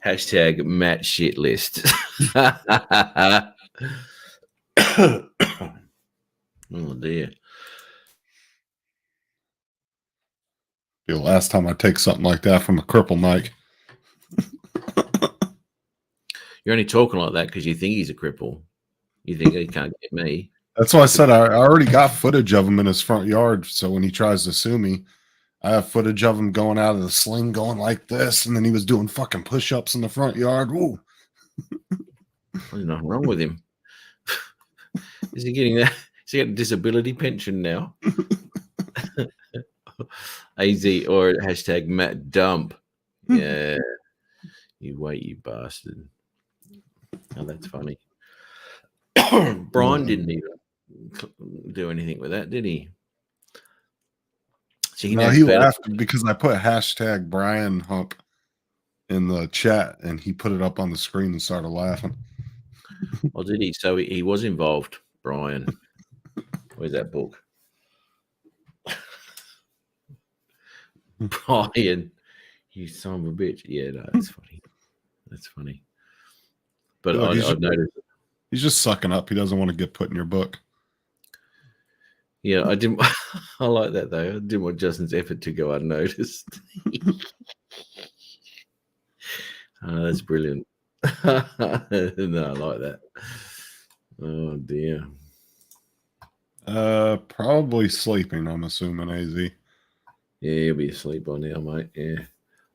Hashtag Matt shit list. Oh dear. The last time I take something like that from a cripple Mike. You're only talking like that because you think he's a cripple. You think he can't get me. That's why I said I already got footage of him in his front yard. So when he tries to sue me, I have footage of him going out of the sling, going like this, and then he was doing fucking push-ups in the front yard. Woo! There's nothing wrong with him. Is he getting that? Is he getting a disability pension now? AZ or hashtag Matt Dump. Yeah. You wait, you bastard. Oh, that's funny. Brian didn't even do anything with that, did he? So No, he laughed because I put hashtag Brian Hump in the chat and he put it up on the screen and started laughing. Oh, did he? So he was involved, Brian. Where's that book? Brian, you son of a bitch. Yeah, no, that's funny. That's funny. But Look, I've noticed. He's just sucking up. He doesn't want to get put in your book. Yeah, I didn't. I like that though. I didn't want Justin's effort to go unnoticed. That's brilliant. No, I like that. Oh dear. Probably sleeping. I'm assuming AZ. Yeah, he'll be asleep by now, mate. Yeah.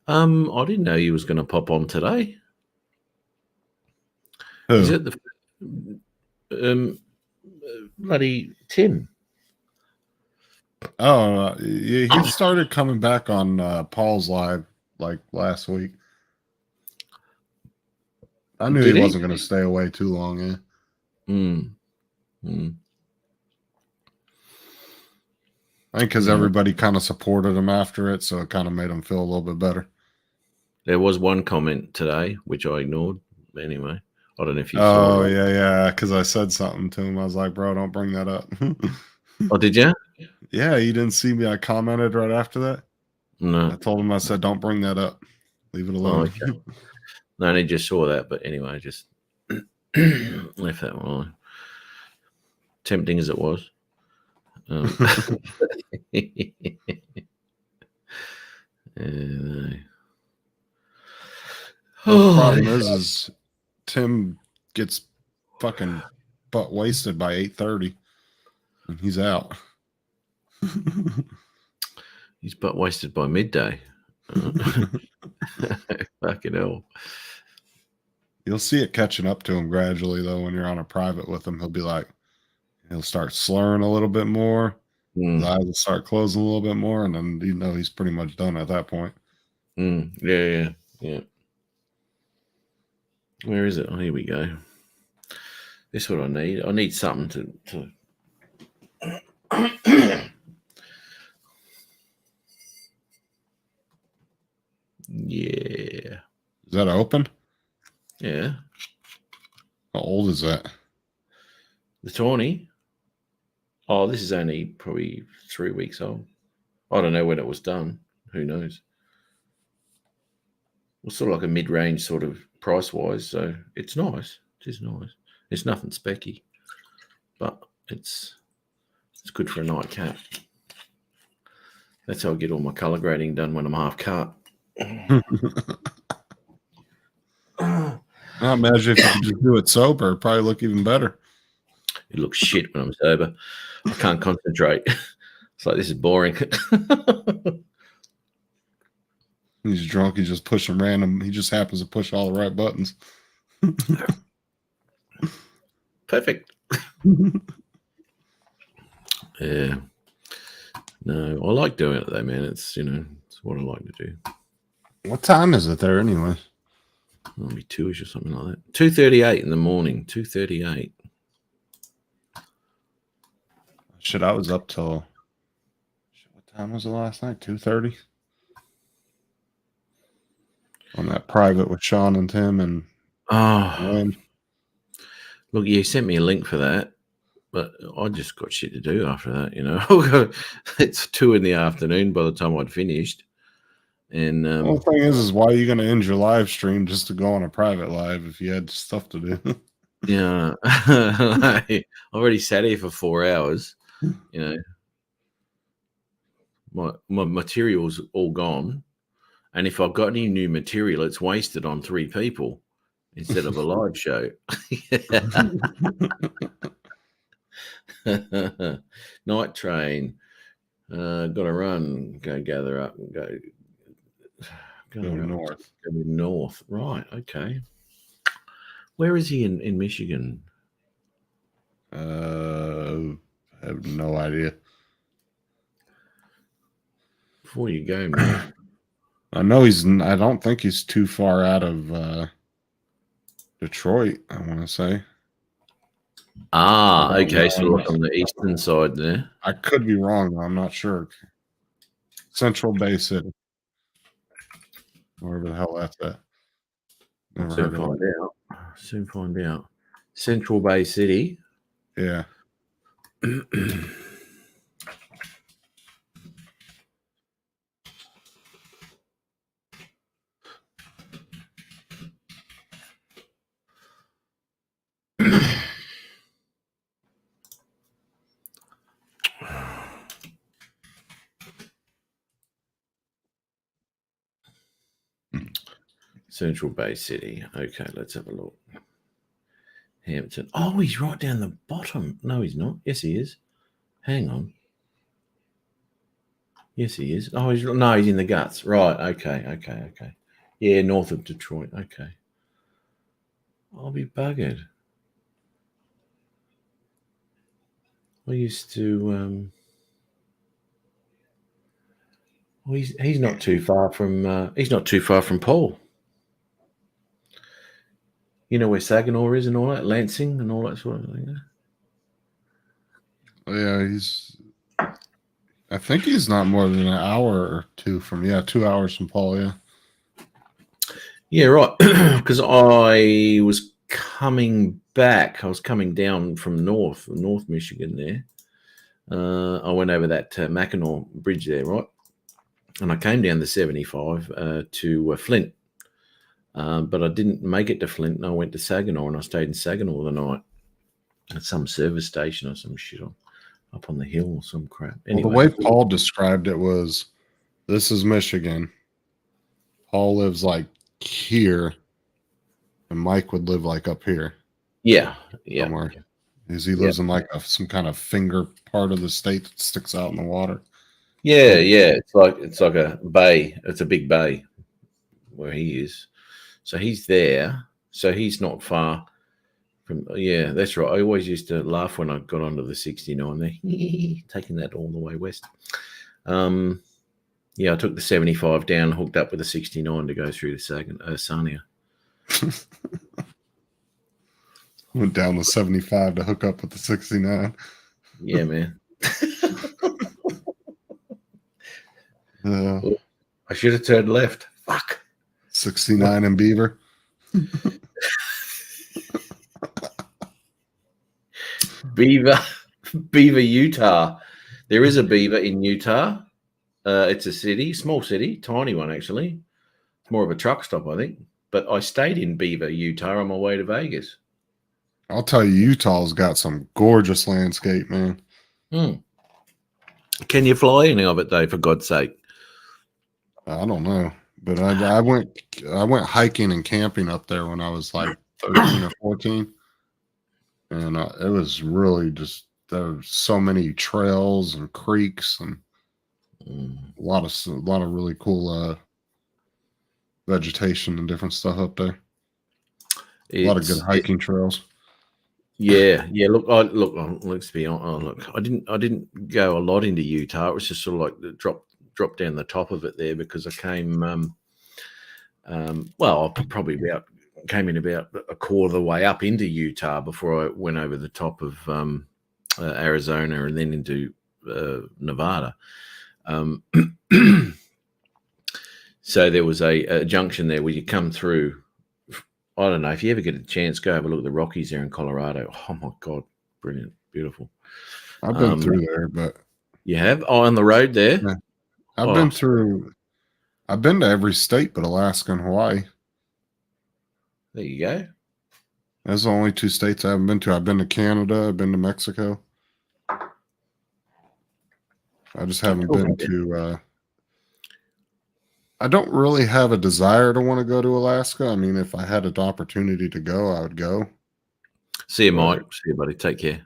I didn't know you was going to pop on today. Who? Is it the bloody Tim? Oh, he started coming back on Paul's live like last week. I knew he wasn't going to stay away too long. Yeah. I think because everybody kind of supported him after it, so it kind of made him feel a little bit better. There was one comment today which I ignored. Anyway, I don't know if you saw. Oh yeah, because I said something to him. I was like, "Bro, don't bring that up." Oh, did you? Yeah, you didn't see me. I commented right after that. No, I told him. I said, "Don't bring that up. Leave it alone." Oh, okay. No, I just saw that, but anyway, I just left that one alone. Tempting as it was. The problem is Tim gets fucking butt wasted by 8:30, and he's out. He's butt wasted by midday. Fucking hell. You'll see it catching up to him gradually, though. When you're on a private with him, he'll start slurring a little bit more. His eyes will start closing a little bit more, and then he's pretty much done at that point. Yeah. Where is it? Oh, here we go. This is what I need. I need something to Yeah. Is that open? Yeah. How old is that? The tawny. Oh, this is only probably 3 weeks old. I don't know when it was done. Who knows? Well, sort of like a mid-range sort of price-wise, so it's nice. It is nice. It's nothing specky, but it's good for a nightcap. That's how I get all my colour grading done when I'm half cut. I imagine if you could just do it sober, it'd probably look even better. It looks shit when I'm sober. I can't concentrate. It's like, this is boring. He's drunk. He's just pushing random. He just happens to push all the right buttons. Perfect. Yeah. No, I like doing it though, man. It's what I like to do. What time is it there anyway? Maybe 2ish or something like that. 2:38 in the morning. 2:38. Shit, I was up till what time was it last night? 2:30. On that private with Sean and Tim and Wayne. Look, you sent me a link for that, but I just got shit to do after that. It's 2 p.m. by the time I'd finished. And the whole thing is why are you going to end your live stream just to go on a private live if you had stuff to do? Yeah, I already sat here for 4 hours. My material's all gone, and if I've got any new material, it's wasted on 3 people instead of a live show. Night train, got to run, go gather up, and go north. Go north, right? Okay. Where is he in Michigan? I have no idea. Before you go, man. I know I don't think he's too far out of Detroit, I want to say. Okay. So like on the eastern side there. I could be wrong, though. I'm not sure. Central Bay City. Wherever the hell that's at. Never heard of it. Soon find out. Central Bay City. Yeah. Central Bay City. Okay, let's have a look. Hampton. Oh, he's right down the bottom. No, he's not. Yes, he is. Hang on. Yes, he is. Oh, he's in the guts. Right. Okay. Yeah, north of Detroit. Okay. I'll be buggered. I used to. Well, he's not too far from. He's not too far from Paul. You know where Saginaw is and all that, Lansing and all that sort of thing. Yeah, I think he's not more than an hour or 2 from. 2 hours from Paul. Yeah. Yeah, right. Because I was coming back. I was coming down from North Michigan there. I went over that Mackinac Bridge there, right? And I came down the 75 to Flint. But I didn't make it to Flint, and I went to Saginaw, and I stayed in Saginaw the night at some service station or some shit up on the hill or some crap. Anyway, well, the way Paul described it was, this is Michigan. Paul lives like here, And Mike would live like up here Yeah, yeah, somewhere. Is he Yeah. lives in like some kind of finger part of the state that sticks out in the water. yeah, yeah. It's like a bay. It's a big bay where he is. So he's there. So he's not far from. Yeah, that's right. I always used to laugh when I got onto the 69 there, taking that all the way west. Yeah, I took the 75 down, hooked up with the 69 to go through to Sarnia. Went down to 75 to hook up with the 69. Yeah, man. I should have turned left. Fuck. 69 in Beaver. Beaver, Utah. There is a Beaver in Utah. It's a city, small city, tiny one actually. It's more of a truck stop, I think. But I stayed in Beaver, Utah on my way to Vegas. I'll tell you, Utah's got some gorgeous landscape, man. Can you fly any of it though, for God's sake? I don't know, but I went hiking and camping up there when I was like 13 or 14, and it was really just there were so many trails and creeks and a lot of really cool vegetation and different stuff up there. A lot of good hiking trails. Yeah. Look, let's be honest. Look, I didn't go a lot into Utah. It was just sort of like the drop down the top of it there because I came. Well, I probably came in about a quarter of the way up into Utah before I went over the top of Arizona and then into Nevada. So there was a junction there where you come through. I don't know if you ever get a chance, go have a look at the Rockies there in Colorado. Oh my God, brilliant, beautiful. I've been through there, but you have on the road there. Yeah. I've been through. I've been to every state but Alaska and Hawaii. There you go. Those are the only two states I haven't been to. I've been to Canada. I've been to Mexico. I just haven't been to. I don't really have a desire to want to go to Alaska. I mean, if I had an opportunity to go, I would go. See you, Mike. See you, buddy. Take care.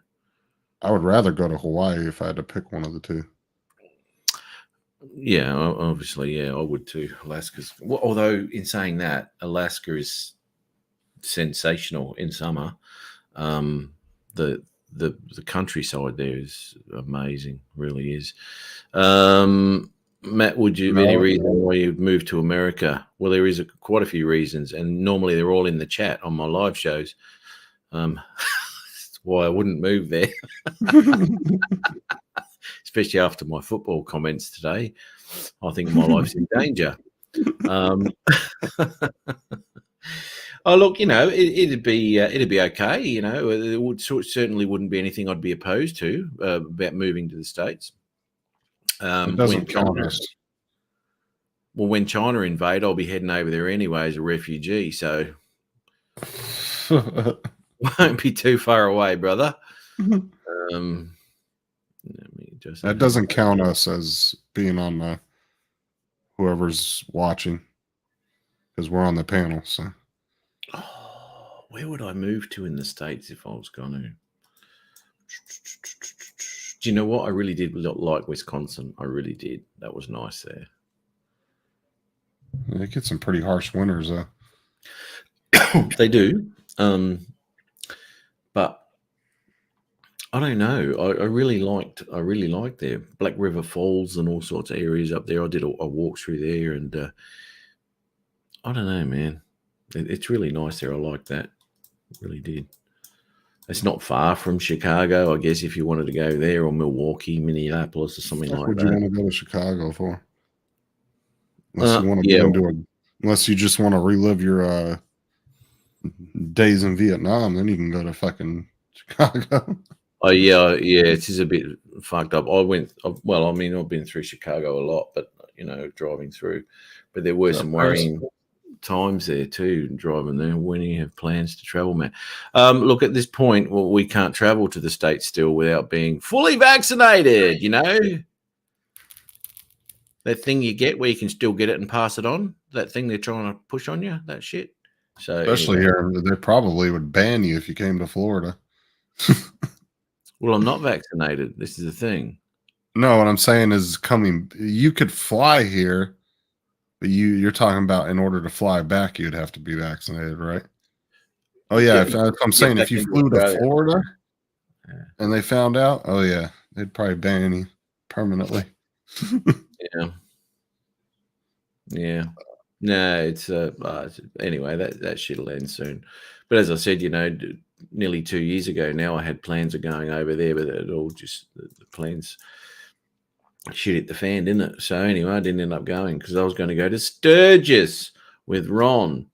I would rather go to Hawaii if I had to pick one of the two. Yeah, obviously, yeah, I would too. Alaska's, although in saying that, Alaska is sensational in summer. The countryside there is amazing, really is. Matt, would you have any reason why you'd move to America? Well, there is quite a few reasons, and normally they're all in the chat on my live shows. That's why I wouldn't move there. Especially after my football comments today. I think my life's in danger. Oh, look, you know, it'd be okay. You know, it certainly wouldn't be anything I'd be opposed to about moving to the States. It doesn't count us. Well, when China invade, I'll be heading over there anyway as a refugee, so won't be too far away, brother. That doesn't count us as being on the whoever's watching because we're on the panel. So, where would I move to in the States if I was going to? Do you know what? I really did like Wisconsin. I really did. That was nice there. They get some pretty harsh winters, though. They do. But I don't know. I really liked their Black River Falls and all sorts of areas up there. I did a walk through there, and I don't know, man. It's really nice there. I like that. Really did. It's not far from Chicago, I guess, if you wanted to go there, or Milwaukee, Minneapolis, or something like that. What would you want to go to Chicago for? Unless you want to get into unless you just want to relive your days in Vietnam, then you can go to fucking Chicago. Oh yeah, it is a bit fucked up. I've been through Chicago a lot, but you know, driving through. But there were some worrying times there too, driving there when you have plans to travel, man. Look, at this point, we can't travel to the States still without being fully vaccinated, you know? That thing you get where you can still get it and pass it on, that thing they're trying to push on you, that shit. So Especially anyway. here, they probably would ban you if you came to Florida. Well, I'm not vaccinated. This is the thing. No, what I'm saying is you could fly here, but you're talking about in order to fly back, you'd have to be vaccinated, right? Oh yeah, Yeah, if, I'm get saying back if you into flew to Australia. Florida Yeah. and they found out, oh yeah, they'd probably ban you permanently. Yeah. Yeah. No, it's anyway, that shit'll end soon. But as I said, nearly 2 years ago now, I had plans of going over there, but it all just the plans shit hit the fan, didn't it? So anyway, I didn't end up going because I was going to go to Sturgis with Ron,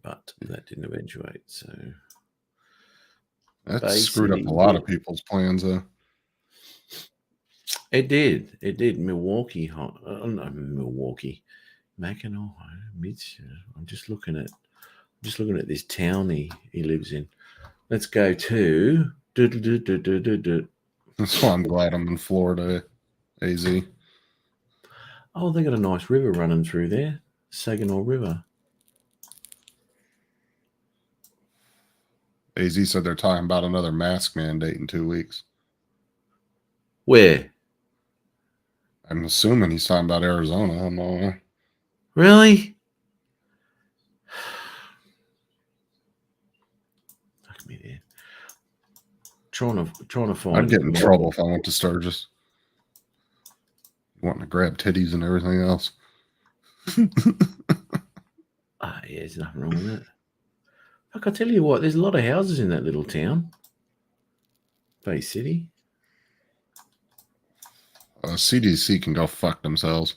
but that didn't eventuate. So That screwed up a basically, lot of people's plans, though. it did. It did. Milwaukee, no, Milwaukee, Mackinac. I'm just looking at this town he lives in. Let's go to. That's why I'm glad I'm in Florida, AZ. Oh, they got a nice river running through there, Saginaw River. AZ said they're talking about another mask mandate in 2 weeks. Where? I'm assuming he's talking about Arizona. I don't know. Really? Fuck me there. Trying to find. I'd get in trouble if I went to Sturgis. Wanting to grab titties and everything else. Yeah, there's nothing wrong with that. Fuck, I tell you what, there's a lot of houses in that little town. Bay City. CDC can go fuck themselves.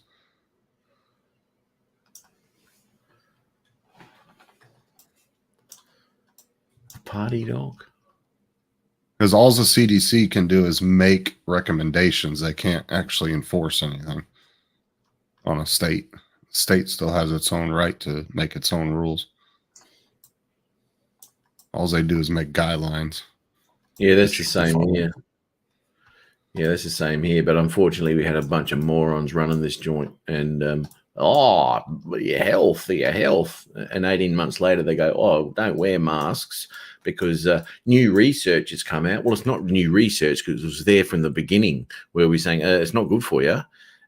Party dog. Because all the CDC can do is make recommendations. They can't actually enforce anything on a state. State still has its own right to make its own rules. All they do is make guidelines. Yeah, that's the same here. Yeah, that's the same here. But unfortunately, we had a bunch of morons running this joint, and your health. And 18 months later, they go, oh, don't wear masks because new research has come out. Well, it's not new research because it was there from the beginning where we're saying it's not good for you.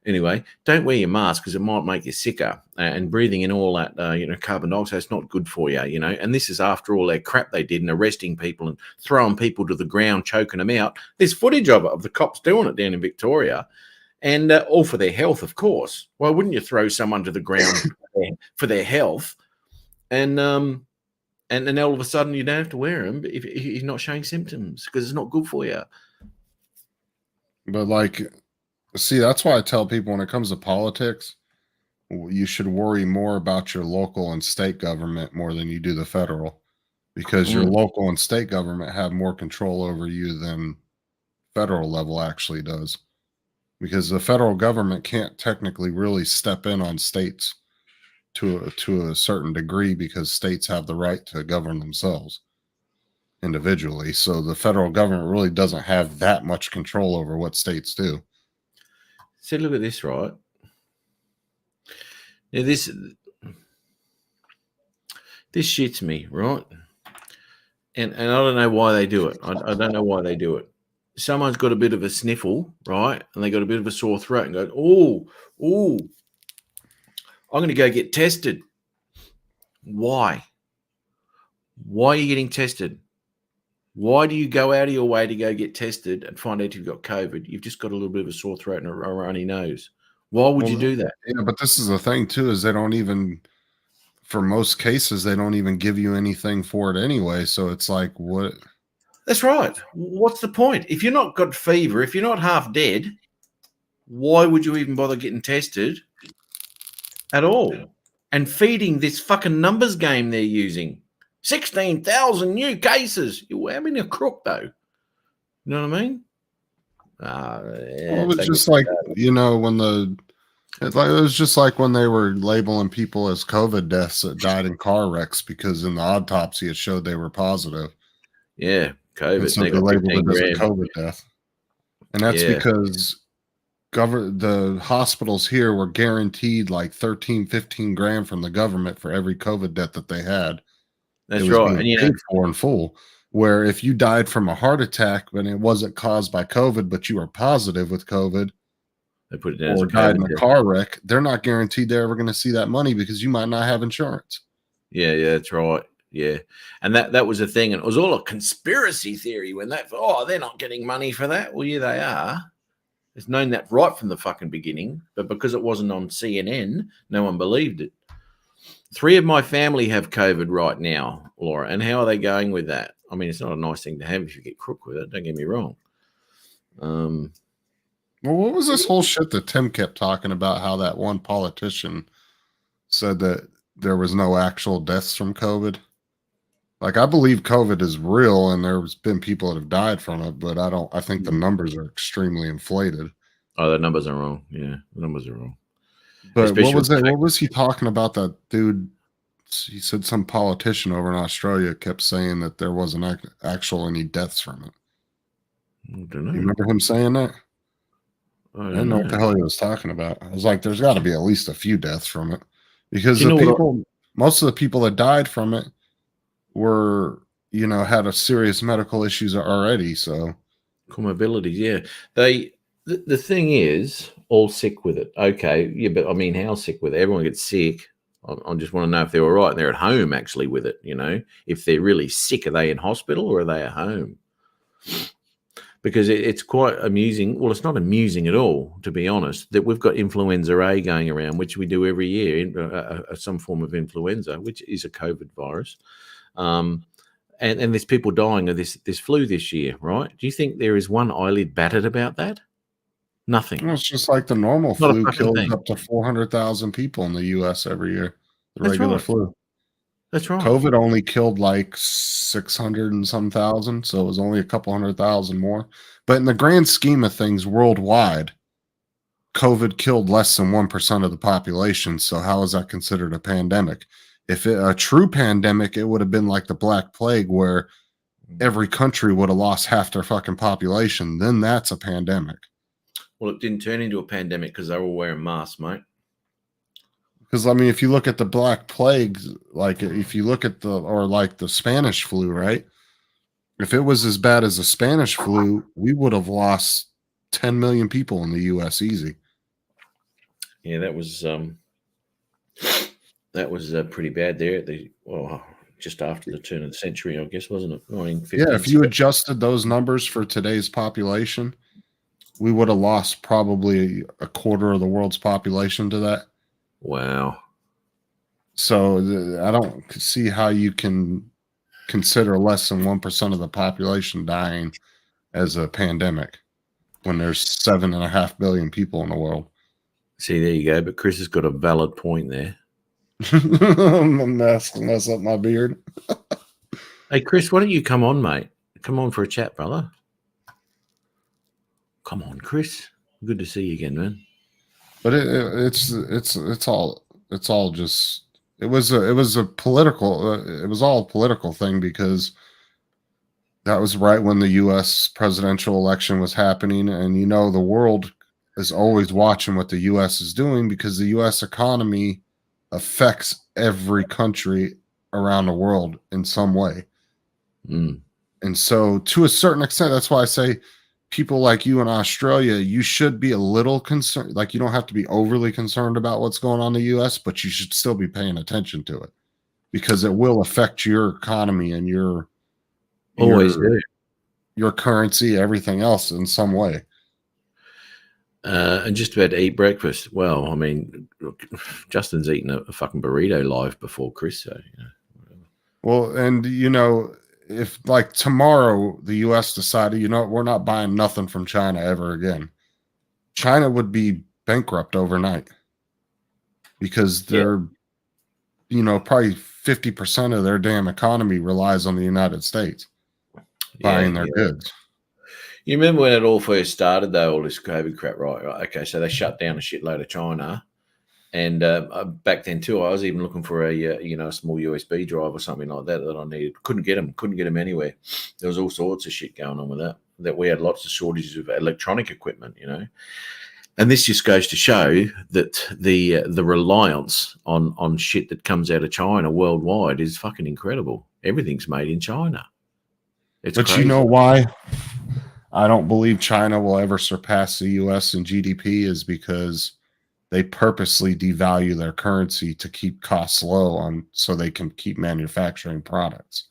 Anyway, don't wear your mask because it might make you sicker, and breathing in all that, carbon dioxide is not good for you, and this is after all that crap they did and arresting people and throwing people to the ground, choking them out. There's footage of it, of the cops doing it down in Victoria, and all for their health, of course. Why wouldn't you throw someone to the ground for their health? And then all of a sudden you don't have to wear them if you're not showing symptoms because it's not good for you. But see, that's why I tell people when it comes to politics, you should worry more about your local and state government more than you do the federal, because your local and state government have more control over you than federal level actually does, because the federal government can't technically really step in on states to a certain degree because states have the right to govern themselves individually. So the federal government really doesn't have that much control over what states do. So look at this, right? Now this shits me, right? And I don't know why they do it. I don't know why they do it. Someone's got a bit of a sniffle, right? And they got a bit of a sore throat and go, oh, I'm going to go get tested. Why? Why are you getting tested? Why do you go out of your way to go get tested and find out you've got COVID? You've just got a little bit of a sore throat and a runny nose. Why would you do that? Yeah, but this is the thing too, is they don't even, for most cases, they don't even give you anything for it anyway. So it's like, what? That's right. What's the point? If you're not got fever, if you're not half dead, why would you even bother getting tested at all? And feeding this fucking numbers game they're using. 16,000 new cases. You're having a crook, though. You know what I mean? It was just like, it was just like when they were labeling people as COVID deaths that died in car wrecks because in the autopsy it showed they were positive. Yeah, COVID. And so they labeled it as a COVID death. And that's because the hospitals here were guaranteed like 13, 15 grand from the government for every COVID death that they had. It That's was right. being And you know, paid for in full. Where if you died from a heart attack, but it wasn't caused by COVID, but you were positive with COVID they put it down as or a died in COVID a death. car wreck, they're not guaranteed they're ever going to see that money because you might not have insurance. Yeah, that's right. Yeah, and that was the thing, and it was all a conspiracy theory when they're not getting money for that. Well, yeah, they are. It's known that right from the fucking beginning, but because it wasn't on CNN, no one believed it. 3 of my family have COVID right now, Laura, and how are they going with that? I mean, it's not a nice thing to have if you get crook with it. Don't get me wrong. Well, what was this whole shit that Tim kept talking about? How that one politician said that there was no actual deaths from COVID. Like, I believe COVID is real, and there's been people that have died from it, but I think the numbers are extremely inflated. Oh, the numbers are wrong. Yeah, the numbers are wrong. But what Especially was with it? What was he talking about? That dude, he said some politician over in Australia kept saying that there wasn't actual any deaths from it. I don't You know. remember him saying that? I I don't didn't know what the know. hell he was talking about. I was like, there's got to be at least a few deaths from it, because Do you the know what? people, most of the people that died from it were, had a serious medical issues already. So Comorbidities, yeah. The thing is, all sick with it. Okay, yeah, but I mean, how sick with it? Everyone gets sick. I just want to know if they're all right and they're at home actually with it. If they're really sick, are they in hospital or are they at home? Because it's quite amusing. Well, it's not amusing at all, to be honest, that we've got influenza A going around, which we do every year, some form of influenza, which is a COVID virus. And there's people dying of this flu this year, right? Do you think there is one eyelid batted about that? Nothing. it's just like the normal Not a flu fucking kills thing. up to 400,000 people in the U.S. every year. The That's regular right. flu. That's right. COVID only killed like 600 and some thousand, so it was only a couple 100,000 more. But in the grand scheme of things, worldwide, COVID killed less than 1% of the population. So how is that considered a pandemic? If a true pandemic, it would have been like the Black Plague, where every country would have lost half their fucking population. Then that's a pandemic. Well, it didn't turn into a pandemic because they were all wearing masks, mate. Because I mean, if you look at the Black Plague, like if you look at like the Spanish flu, right? If it was as bad as the Spanish flu, we would have lost 10 million people in the U.S. easy. Yeah, that was pretty bad there. Just after the turn of the century, I guess, wasn't it? 1950s. Yeah, if you adjusted those numbers for today's population, we would have lost probably a quarter of the world's population to that. Wow. So I don't see how you can consider less than 1% of the population dying as a pandemic when there's 7.5 billion people in the world. See, there you go. But Chris has got a valid point there. mess up my beard. Hey, Chris, why don't you come on, mate? Come on for a chat, brother. Come on, Chris. Good to see you again, man. But it's all just it was a political it was all a political thing, because that was right when the U.S. presidential election was happening, and the world is always watching what the U.S. is doing, because the U.S. economy affects every country around the world in some way. And so to a certain extent, that's why I say people like you in Australia, you should be a little concerned. Like, you don't have to be overly concerned about what's going on in the U.S., but you should still be paying attention to it, because it will affect your economy and your currency, everything else in some way. And just about to eat breakfast. Well, I mean, look, Justin's eaten a fucking burrito live before Chris. So, Well, and if like tomorrow the U.S. decided, we're not buying nothing from China ever again, China would be bankrupt overnight, because they're, probably 50% of their damn economy relies on the United States buying their goods. You remember when it all first started, though, all this COVID crap, right? Okay, so they shut down a shitload of China. And back then, too, I was even looking for a small USB drive or something like that I needed. Couldn't get them anywhere. There was all sorts of shit going on with that we had lots of shortages of electronic equipment, And this just goes to show that the reliance on shit that comes out of China worldwide is fucking incredible. Everything's made in China. It's But crazy. you know why I don't believe China will ever surpass the US in GDP is because they purposely devalue their currency to keep costs low on so they can keep manufacturing products.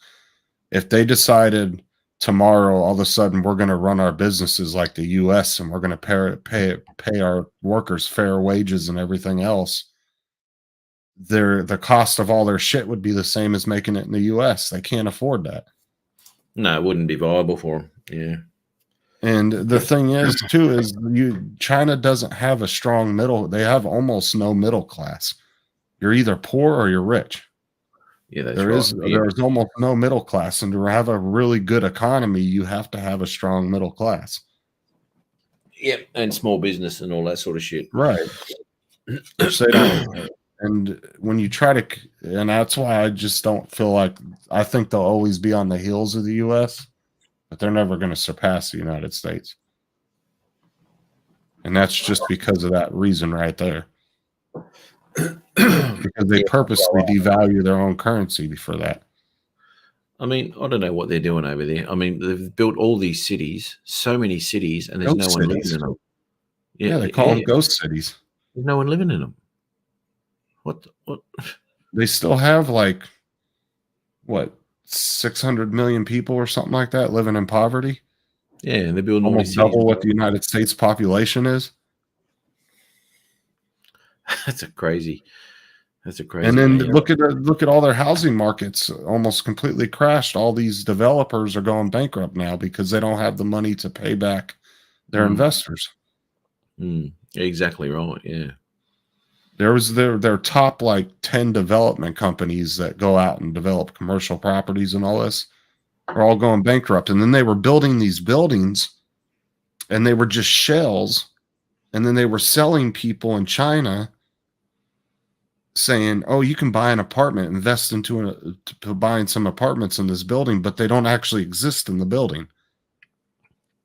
If they decided tomorrow all of a sudden we're going to run our businesses like the US and we're going to pay our workers fair wages and everything else, the cost of all their shit would be the same as making it in the US. They can't afford that. No, it wouldn't be viable for them. Yeah. And the thing is, too, is China doesn't have a strong middle. They have almost no middle class. You're either poor or you're rich. Yeah, that's right. There's almost no middle class, and to have a really good economy, you have to have a strong middle class. Yep, and small business and all that sort of shit. Right. Which they don't. And when you try to, and that's why I just don't feel like, I think they'll always be on the heels of the U.S., but they're never going to surpass the United States. And that's just because of that reason right there. Because they purposely devalue their own currency for that. I mean, I don't know what they're doing over there. I mean, they've built all these cities, so many cities, and there's Ghost no one cities. living in them. Yeah, they call them ghost cities. There's no one living in them. What? They still have like, what, 600 million people or something like that living in poverty? Yeah, and they're building almost double what the United States population is. That's a crazy. And then look at all their housing markets almost completely crashed. All these developers are going bankrupt now because they don't have the money to pay back their investors. Exactly right. Yeah. There was their top like 10 development companies that go out and develop commercial properties and all this are all going bankrupt. And then they were building these buildings and they were just shells. And then they were selling people in China saying, oh, you can buy an apartment, invest into buying some apartments in this building, but they don't actually exist in the building.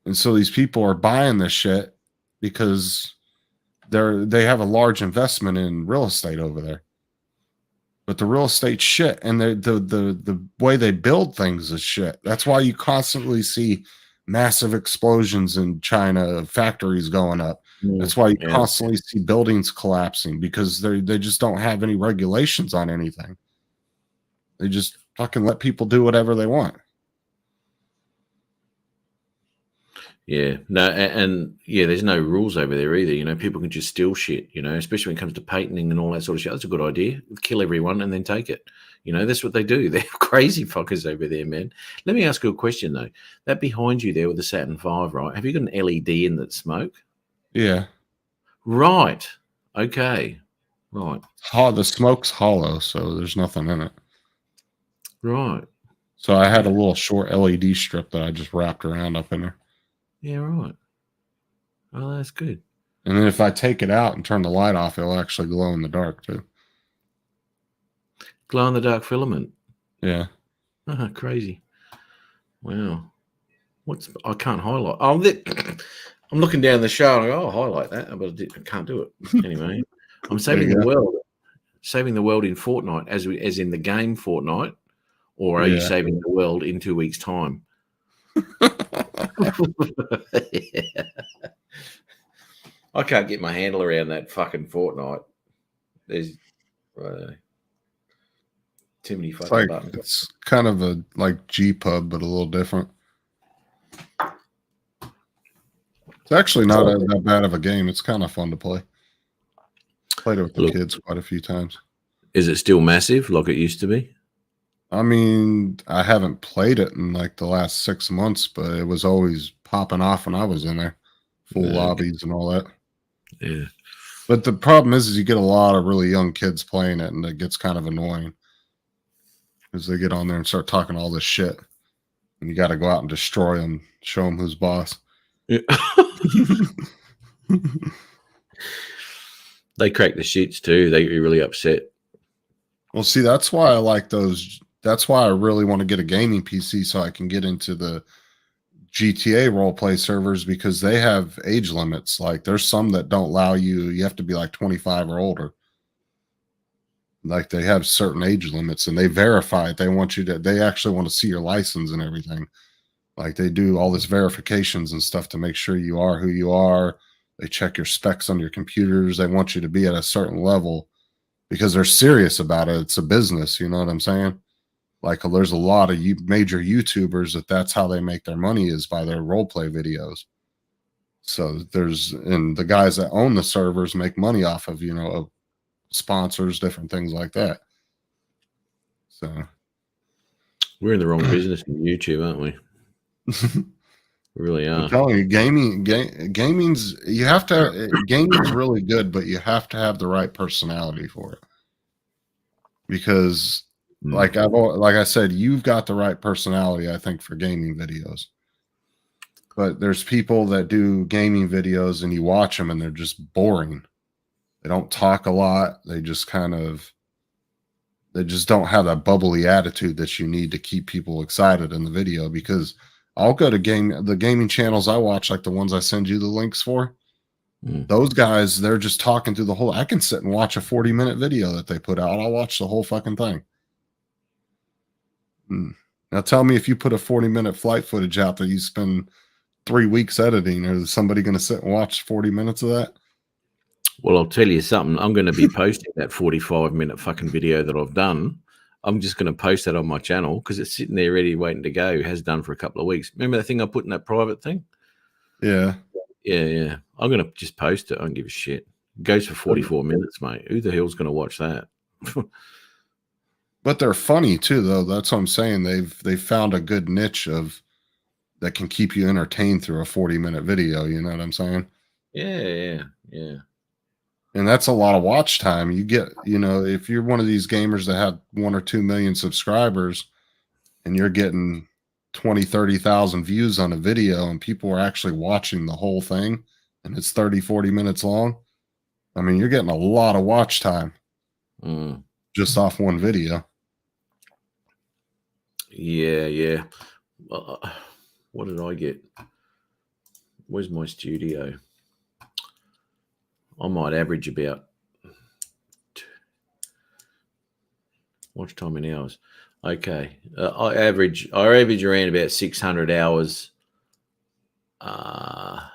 And so these people are buying this shit because they have a large investment in real estate over there. But the real estate shit, and the way they build things is shit. That's why you constantly see massive explosions in China, factories going up. That's why you constantly see buildings collapsing because they just don't have any regulations on anything. They just fucking let people do whatever they want. Yeah, no, and yeah, there's no rules over there either. You know, people can just steal shit. You know, especially when it comes to patenting and all that sort of shit. That's a good idea. Kill everyone and then take it. You know, that's what they do. They're crazy fuckers over there, man. Let me ask you a question though. That behind you there with the Saturn V, right? Have you got an LED in that smoke? Yeah. Right. Okay. Right. The smoke's hollow, so there's nothing in it. Right. So I had a little short LED strip that I just wrapped around up in there. Yeah, right. Oh, that's good. And then if I take it out and turn the light off, it'll actually glow in the dark too. Glow in the dark filament. Yeah. Crazy. Wow. I can't highlight. Oh, I'm looking down the show and I go, I'll highlight that, but I can't do it. Anyway, I'm saving the world. Saving the world in Fortnite, as in the game Fortnite, or are you saving the world in 2 weeks' time? I can't get my handle around that fucking Fortnite. There's too many fucking buttons. It's kind of a like G-Pub, but a little different. It's actually not that bad of a game. It's kind of fun to play. Played it with the kids quite a few times. Is it still massive like it used to be? I mean, I haven't played it in like the last 6 months, but it was always popping off when I was in there. Full lobbies and all that. Yeah. But the problem is you get a lot of really young kids playing it, and it gets kind of annoying. Because they get on there and start talking all this shit. And you got to go out and destroy them, show them who's boss. Yeah. They crack the shits too. They get really upset. Well, see, that's why I like those. That's why I really want to get a gaming PC so I can get into the GTA role play servers because they have age limits. Like there's some that don't allow you. You have to be like 25 or older. Like they have certain age limits, and they verify it. They want you to. They actually want to see your license and everything. Like they do all this verifications and stuff to make sure you are who you are. They check your specs on your computers. They want you to be at a certain level because they're serious about it. It's a business. You know what I'm saying? Like there's a lot of major YouTubers that's how they make their money is by their role play videos. So and the guys that own the servers make money off of, sponsors, different things like that. So We're in the wrong business in YouTube, aren't we? We really I'm are. telling you, gaming's really good, but you have to have the right personality for it. Because like I said, you've got the right personality, I think, for gaming videos. But there's people that do gaming videos and you watch them and they're just boring. They don't talk a lot. They just don't have that bubbly attitude that you need to keep people excited in the video. Because I'll go to the gaming channels I watch, like the ones I send you the links for. Those guys, they're just talking through the whole. I can sit and watch a 40-minute video that they put out. I'll watch the whole fucking thing. Now tell me if you put a 40-minute flight footage out that you spend 3 weeks editing, or is somebody going to sit and watch 40 minutes of that? Well, I'll tell you something. I'm going to be posting that 45-minute fucking video that I've done. I'm just going to post that on my channel because it's sitting there ready, waiting to go. It has done for a couple of weeks. Remember the thing I put in that private thing? Yeah. Yeah. I'm going to just post it. I don't give a shit. It goes for 44 minutes, mate. Who the hell's going to watch that? But they're funny too, though. That's what I'm saying. They've found a good niche that can keep you entertained through a 40-minute video. You know what I'm saying? Yeah. And that's a lot of watch time. You get, if you're one of these gamers that have 1 or 2 million subscribers and you're getting 20, 30,000 views on a video and people are actually watching the whole thing and it's 30, 40 minutes long. I mean, you're getting a lot of watch time just off one video. Yeah. What did I get? Where's my studio? I might average about watch time in hours. Okay, I average around about 600 hours a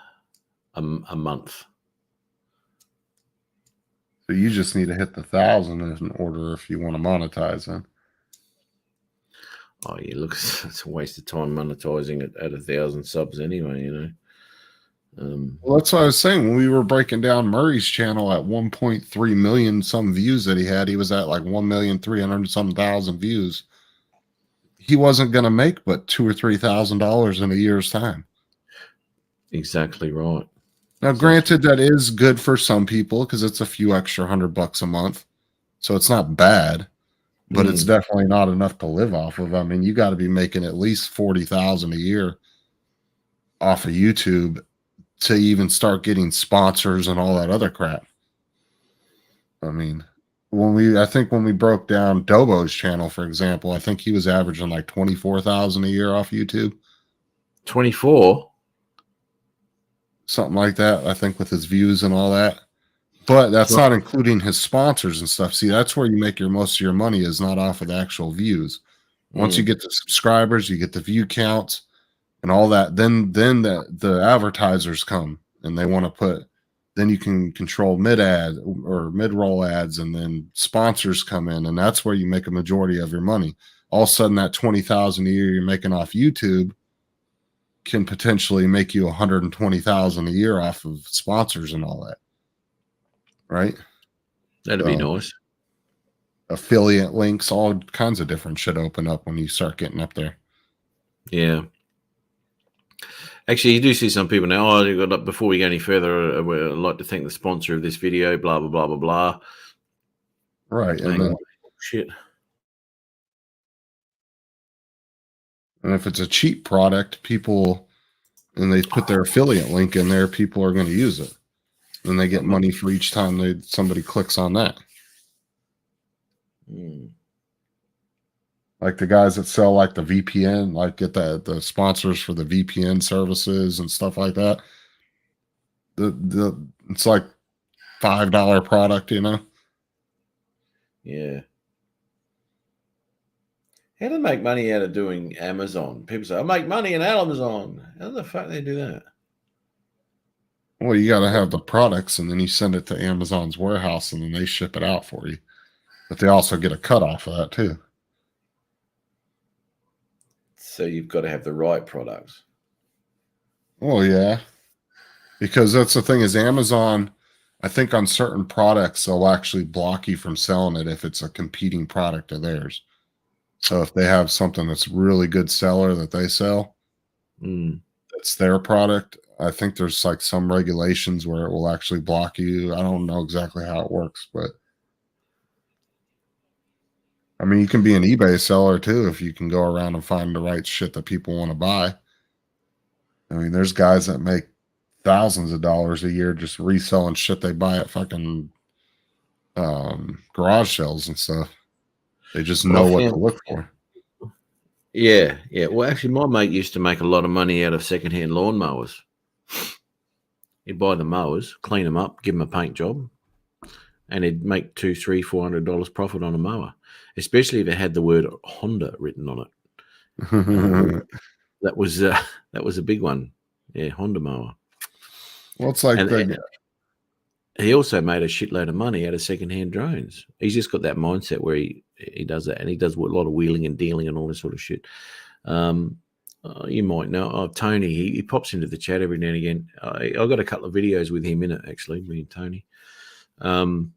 month. So you just need to hit the 1,000 in order if you want to monetize them. Oh yeah, look, it's a waste of time monetizing it at 1,000 subs anyway. Well, that's what I was saying when we were breaking down Murray's channel at 1.3 million some views that he had. He was at like 1,300,000 some views. He wasn't going to make but $2,000 or $3,000 in a year's time. Exactly right. Now, granted, that is good for some people because it's a few extra $100 a month, so it's not bad, but it's definitely not enough to live off of. I mean, you got to be making at least 40,000 a year off of YouTube to even start getting sponsors and all that other crap. I mean, when we broke down Dobo's channel, for example, I think he was averaging like 24,000 a year off YouTube. 24? Something like that, I think, with his views and all that. But that's not including his sponsors and stuff. See, that's where you make most of your money is not off of the actual views. Once you get the subscribers, you get the view counts and all that, then the advertisers come and they want to then you can control mid-ad or mid-roll ads, and then sponsors come in, and that's where you make a majority of your money. All of a sudden, that 20,000 a year you're making off YouTube can potentially make you 120,000 a year off of sponsors and all that. Right? That'd be nice. Affiliate links, all kinds of different shit open up when you start getting up there. Yeah. Actually, you do see some people now. Before we go any further, I'd like to thank the sponsor of this video, blah, blah, blah, blah, blah. Right. And then, shit. And if it's a cheap product, and they put their affiliate link in there, people are going to use it. And they get money for each time somebody clicks on that. Like the guys that sell like the VPN, like get the sponsors for the VPN services and stuff like that. The it's like $5 product, you know. Yeah. How do they make money out of doing Amazon? People say, I make money in Amazon. How the fuck they do that? Well, you got to have the products, and then you send it to Amazon's warehouse, and then they ship it out for you. But they also get a cut off of that too. So you've got to have the right products. Oh yeah, because that's the thing is Amazon. I think on certain products they'll actually block you from selling it if it's a competing product of theirs. So if they have something that's really good seller that they sell, that's their product. I think there's like some regulations where it will actually block you. I don't know exactly how it works, but I mean, you can be an eBay seller too if you can go around and find the right shit that people want to buy. I mean, there's guys that make thousands of dollars a year just reselling shit they buy at fucking garage sales and stuff. They just know what to look for. Yeah, yeah. Well, actually, my mate used to make a lot of money out of secondhand lawnmowers. He'd buy the mowers, clean them up, give them a paint job, and he'd make $200, $300, $400 profit on a mower, especially if it had the word Honda written on it. That was a big one. Yeah, Honda mower. Well, it's like and he also made a shitload of money out of secondhand drones. He's just got that mindset where he does that, and he does a lot of wheeling and dealing and all this sort of shit. You might know Tony. He pops into the chat every now and again. I got a couple of videos with him in it, actually, me and Tony. And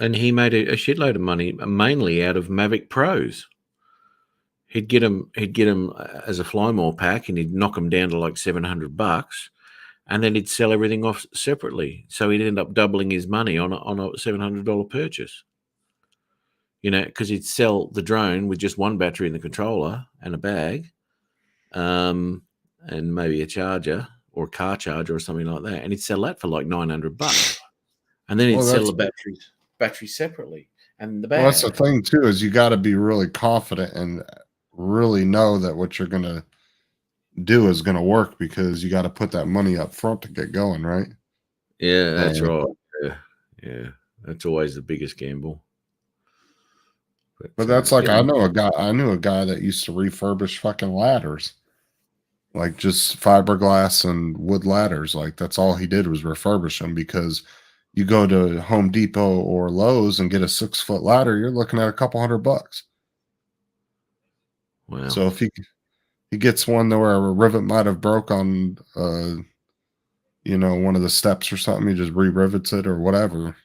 he made a shitload of money, mainly out of Mavic Pros. He'd get them as a fly maul pack, and he'd knock them down to like $700, and then he'd sell everything off separately. So he'd end up doubling his money on a $700 purchase. You know, because he'd sell the drone with just one battery in the controller and a bag, and maybe a charger or a car charger or something like that, and he'd sell that for like $900, and then he'd sell the battery separately and the bag. Well, that's the thing too is you got to be really confident and really know that what you're going to do is going to work because you got to put that money up front to get going, right? Yeah, that's right. Yeah, that's always the biggest gamble. But that's like I knew a guy that used to refurbish fucking ladders, like just fiberglass and wood ladders. Like that's all he did was refurbish them because you go to Home Depot or Lowe's and get a 6-foot ladder, you're looking at a couple $100. Wow. So if he gets one where a rivet might have broke on, you know, one of the steps or something, he just re-rivets it or whatever.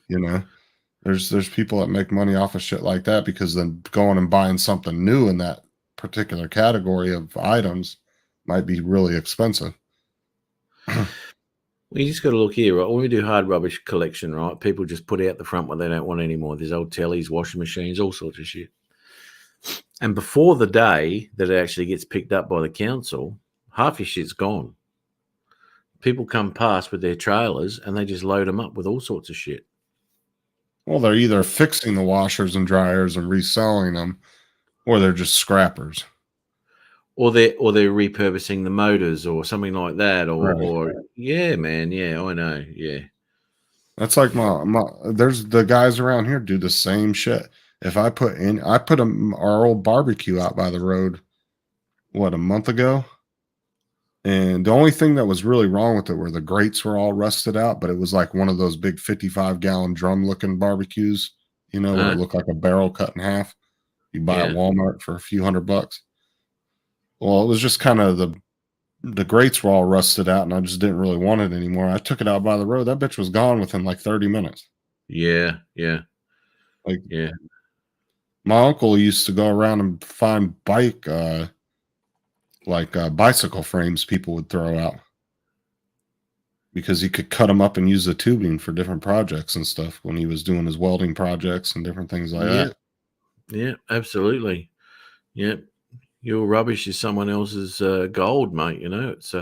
You know, there's people that make money off of shit like that because then going and buying something new in that particular category of items might be really expensive. Well, you just got to look here, right? When we do hard rubbish collection, right? People just put out the front what they don't want anymore. There's old tellies, washing machines, all sorts of shit. And before the day that it actually gets picked up by the council, half your shit's gone. People come past with their trailers and they just load them up with all sorts of shit. Well, they're either fixing the washers and dryers and reselling them, or they're just scrappers. Or they're repurposing the motors or something like that. Or Right. Yeah, man. Yeah, I know. Yeah. That's like there's the guys around here do the same shit. If I put our old barbecue out by the road, a month ago? And the only thing that was really wrong with it were the grates were all rusted out, but it was like one of those big 55-gallon drum looking barbecues, you know, where it looked like a barrel cut in half. You buy at Walmart for a few $100. Well, it was just kind of the grates were all rusted out and I just didn't really want it anymore. I took it out by the road. That bitch was gone within like 30 minutes. Yeah. Yeah. Like, yeah. My uncle used to go around and find bicycle frames people would throw out because he could cut them up and use the tubing for different projects and stuff when he was doing his welding projects and different things like that. Yeah, absolutely. Yeah. Your rubbish is someone else's gold, mate. You know, it's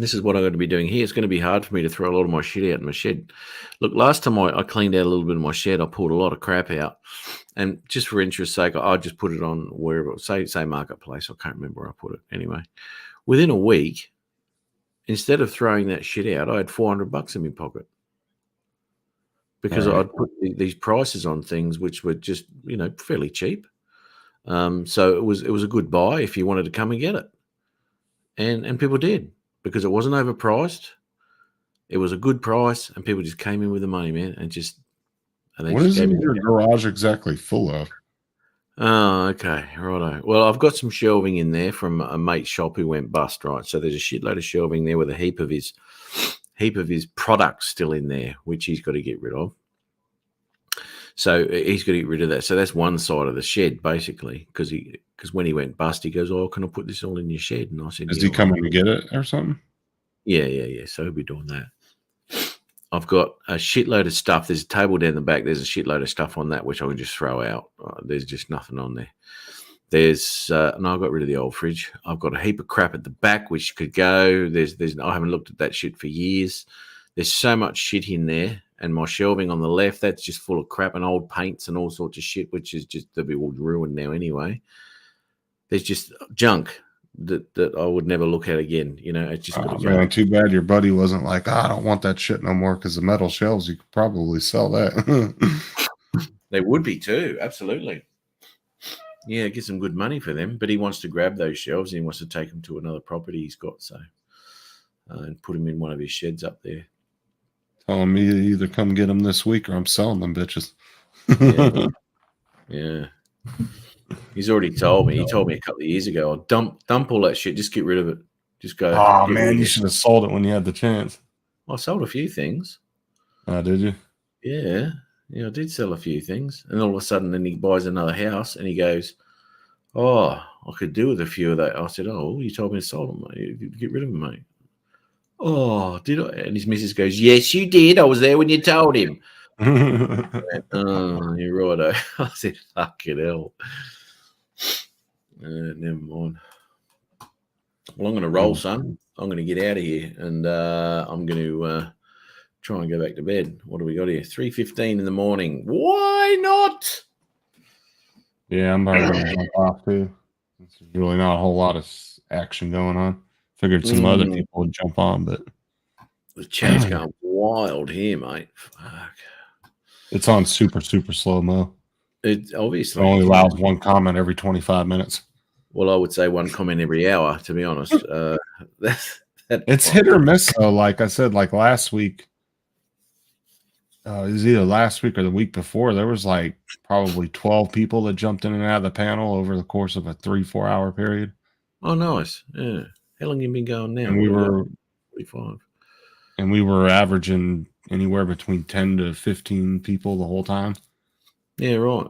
this is what I'm going to be doing here. It's going to be hard for me to throw a lot of my shit out in my shed. Look, last time I cleaned out a little bit of my shed, I pulled a lot of crap out. And just for interest's sake, I just put it on wherever, say Marketplace. I can't remember where I put it. Anyway, within a week, instead of throwing that shit out, I had $400 in my pocket. Because All right. I'd put these prices on things which were just, fairly cheap. So it was a good buy if you wanted to come and get it. And people did, because it wasn't overpriced. It was a good price, and people just came in with the money, man, and they What just is gave in it. your garage exactly full of? Oh, okay, righto. Well, I've got some shelving in there from a mate's shop who went bust, right? So there's a shitload of shelving there with a heap of his products still in there, which he's got to get rid of. So he's got to get rid of that. So that's one side of the shed, basically, because when he went bust, he goes, "Oh, can I put this all in your shed?" And I said, Is "Yeah, he coming to get it or something? Yeah. So he'll be doing that. I've got a shitload of stuff. There's a table down the back. There's a shitload of stuff on that which I can just throw out. There's just nothing on there. I got rid of the old fridge. I've got a heap of crap at the back which could go. I haven't looked at that shit for years. There's so much shit in there, and my shelving on the left, that's just full of crap and old paints and all sorts of shit, which is just they'll be all ruined now anyway. There's just junk that I would never look at again. It's just got to go. Man, too bad your buddy wasn't like, I don't want that shit no more, because the metal shelves, you could probably sell that. They would be too, absolutely. Yeah, get some good money for them. But he wants to grab those shelves and he wants to take them to another property he's got, and put them in one of his sheds up there. Telling me to either come get them this week or I'm selling them bitches. Yeah. He's already told me. He told me a couple of years ago, "I'll dump all that shit. Just get rid of it. Just go." Oh get rid man, of you it." should have sold it when you had the chance. I sold a few things. Did you? Yeah, I did sell a few things, and all of a sudden, then he buys another house, and he goes, "Oh, I could do with a few of that." I said, "Oh, well, you told me to sell them, mate. Get rid of them, mate." "Oh, did I?" And his missus goes, "Yes, you did. I was there when you told him." I went, "Oh, you're right." I said, "Fucking hell." Never mind. Well, I'm going to roll, son. I'm going to get out of here, and I'm going to try and go back to bed. What do we got here? 3:15 in the morning. Why not? Yeah, I'm probably going to jump off too. There's really not a whole lot of action going on. Figured some other people would jump on, but the chat's going wild here, mate. Fuck. It's on super, super slow mo. It obviously only allows one comment every 25 minutes. Well, I would say one comment every hour, to be honest. It's hit or miss, though. Like I said, like last week, it was either last week or the week before, there was like probably 12 people that jumped in and out of the panel over the course of a 3-4 hour period. Oh, nice. Yeah. How long have you been going now? And we were 45. And we were averaging anywhere between 10 to 15 people the whole time. Yeah, right.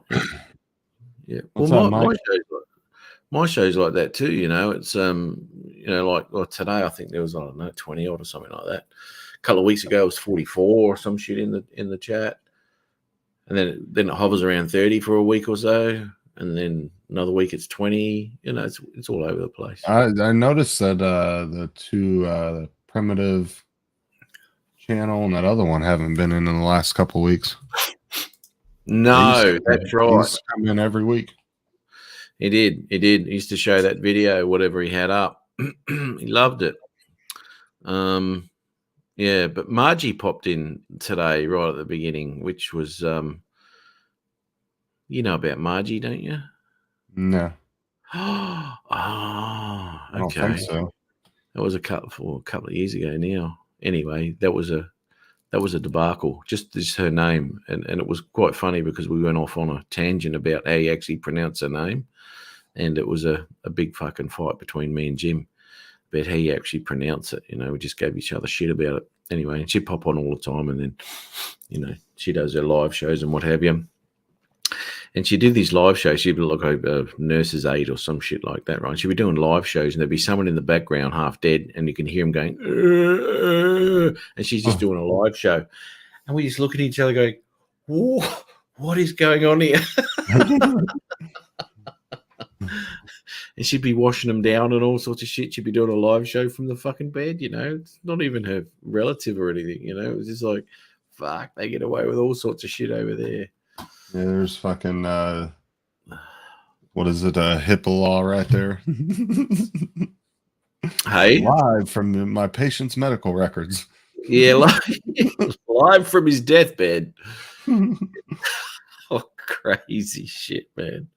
Yeah. What's Well, up, my show's like that too. It's like today I think there was 20 odd or something like that. A couple of weeks ago it was 44 or some shit in the chat, and then it hovers around 30 for a week or so, and then another week it's 20. It's all over the place. I noticed that the two the Primitive channel and that other one haven't been in the last couple of weeks. No, that's right. He's come in every week. He did. He used to show that video, whatever he had up. He loved it. Yeah, but Margie popped in today right at the beginning, which was, you know about Margie, don't you? No. Oh, okay. I don't think so. That was a couple of years ago now. Anyway, that was a debacle. Just her name, and it was quite funny because we went off on a tangent about how you actually pronounce her name, and it was a big fucking fight between me and Jim about how you actually pronounce it. We just gave each other shit about it. Anyway, and she'd pop on all the time, and then she does her live shows and what have you. And she did these live shows. She'd look like a nurse's aide or some shit like that, right? She'd be doing live shows, and there'd be someone in the background half dead, and you can hear him going, and she's just doing a live show. And we just look at each other going, what is going on here? and she'd be washing them down and all sorts of shit. She'd be doing a live show from the fucking bed, you know. It's not even her relative or anything, you know. It was just like, fuck, they get away with all sorts of shit over there. Yeah, there's fucking what is it? HIPAA law right there. Hey, Live from my patient's medical records. yeah, live from his deathbed. Oh, crazy shit, man.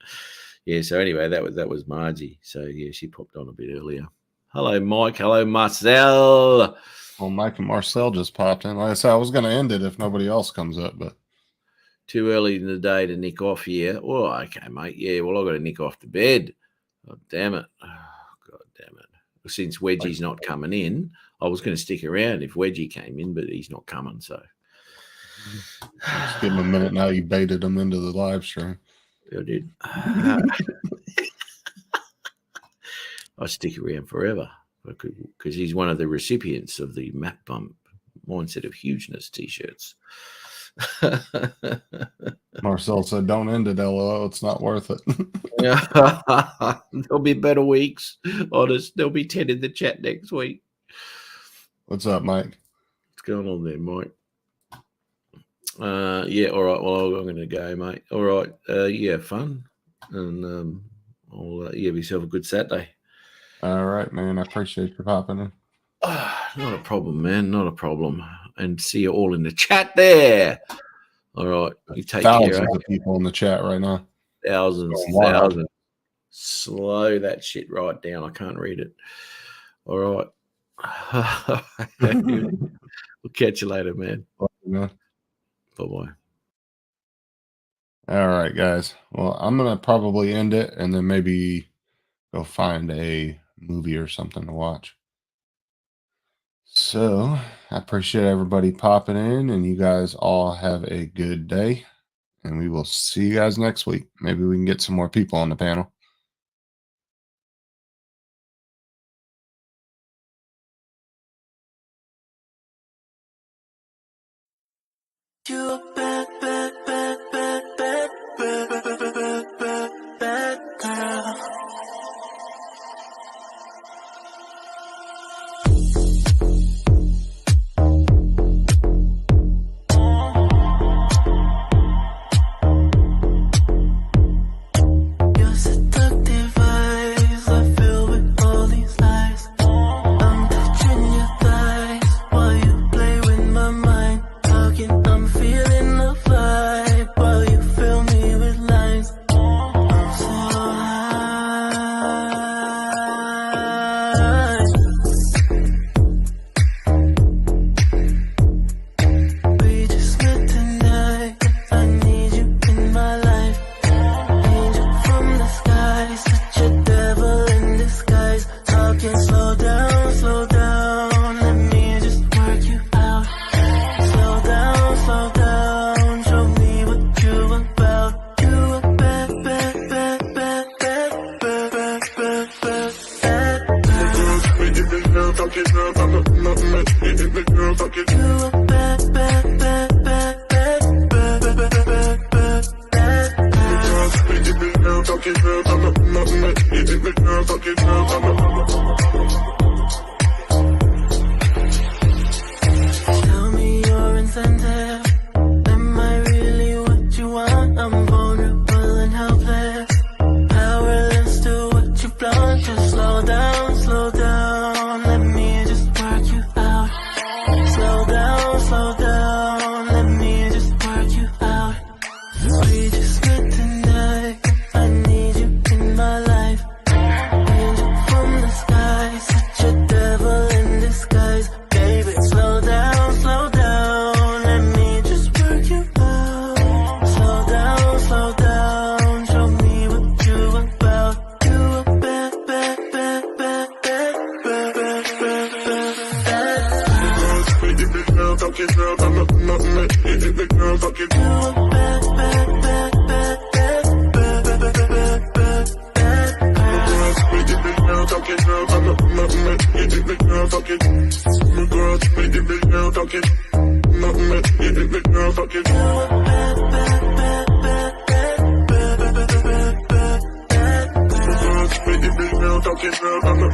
Yeah. So anyway, that was Margie. So yeah, she popped on a bit earlier. Hello, Mike. Hello, Marcel. Well, Mike and Marcel just popped in. Like I said, I was going to end it if nobody else comes up, but Too early in the day to nick off here. Oh, okay, mate. Yeah, well, I've got to nick off to bed. God damn it. Oh, God damn it. Since Wedgie's not coming in, I was going to stick around if Wedgie came in, but he's not coming, so. just give him a minute now. You baited him into the live stream. I did. I stick around forever because he's one of the recipients of the Map Bump Mindset of Hugeness t-shirts. Marcel said, don't end it, LOL. It's not worth it. There'll be better weeks. Honest, there'll be 10 in the chat next week. What's up, Mike? What's going on there, Mike? Yeah, all right. Well, I'm going to go, mate. All right. Yeah, fun. And I'll have yourself a good Saturday. All right, man. I appreciate you popping in. Not a problem, man. Not a problem. And see you all in the chat there. All right. You take Thousands care. of people in the chat right now. Thousands. Slow that shit right down. I can't read it. All right. We'll catch you later, man. Yeah. Bye-bye. All right, guys. Well, I'm going to probably end it and then maybe go find a movie or something to watch. So I appreciate everybody popping in, and you guys all have a good day, and we will see you guys next week. Maybe we can get some more people on the panel. You're a bad, bad, bad, bad, bad, bad, bad, bad, bad, bad, bad girl. Your seductive eyes are filled with all these lies. I'm touching your thighs while you play with my mind. Talking, I'm feeling the vibe while you fill me with lines. I'm so high. We just met tonight. I need you in my life. Angel from the sky, such a devil in disguise. Talking, slow down, slow down. Let me just work you out. Slow down, show me what you about. You a bad, bad, bad, bad, bad, bad, bad, bad, bad, bad girl. You a bad, bad, bad, bad, bad, bad, bad, bad, bad, bad Tell me your incentive. Am I really what you want? I'm vulnerable and helpless, powerless to what you want. Just slow down, let me just work you out. Slow down, let me just work you out. We just met tonight. I need you in my life. Angel from the sky, such a devil in disguise. Baby, slow down, let me just work you out. Slow down, show me what you about. You a bad, bad, bad, bad, bad, bad, bad, bad, bad, bad. You a bad, bad, bad, bad, bad, bad, bad, bad, bad, bad, bad, bad, bad. girl, I'm the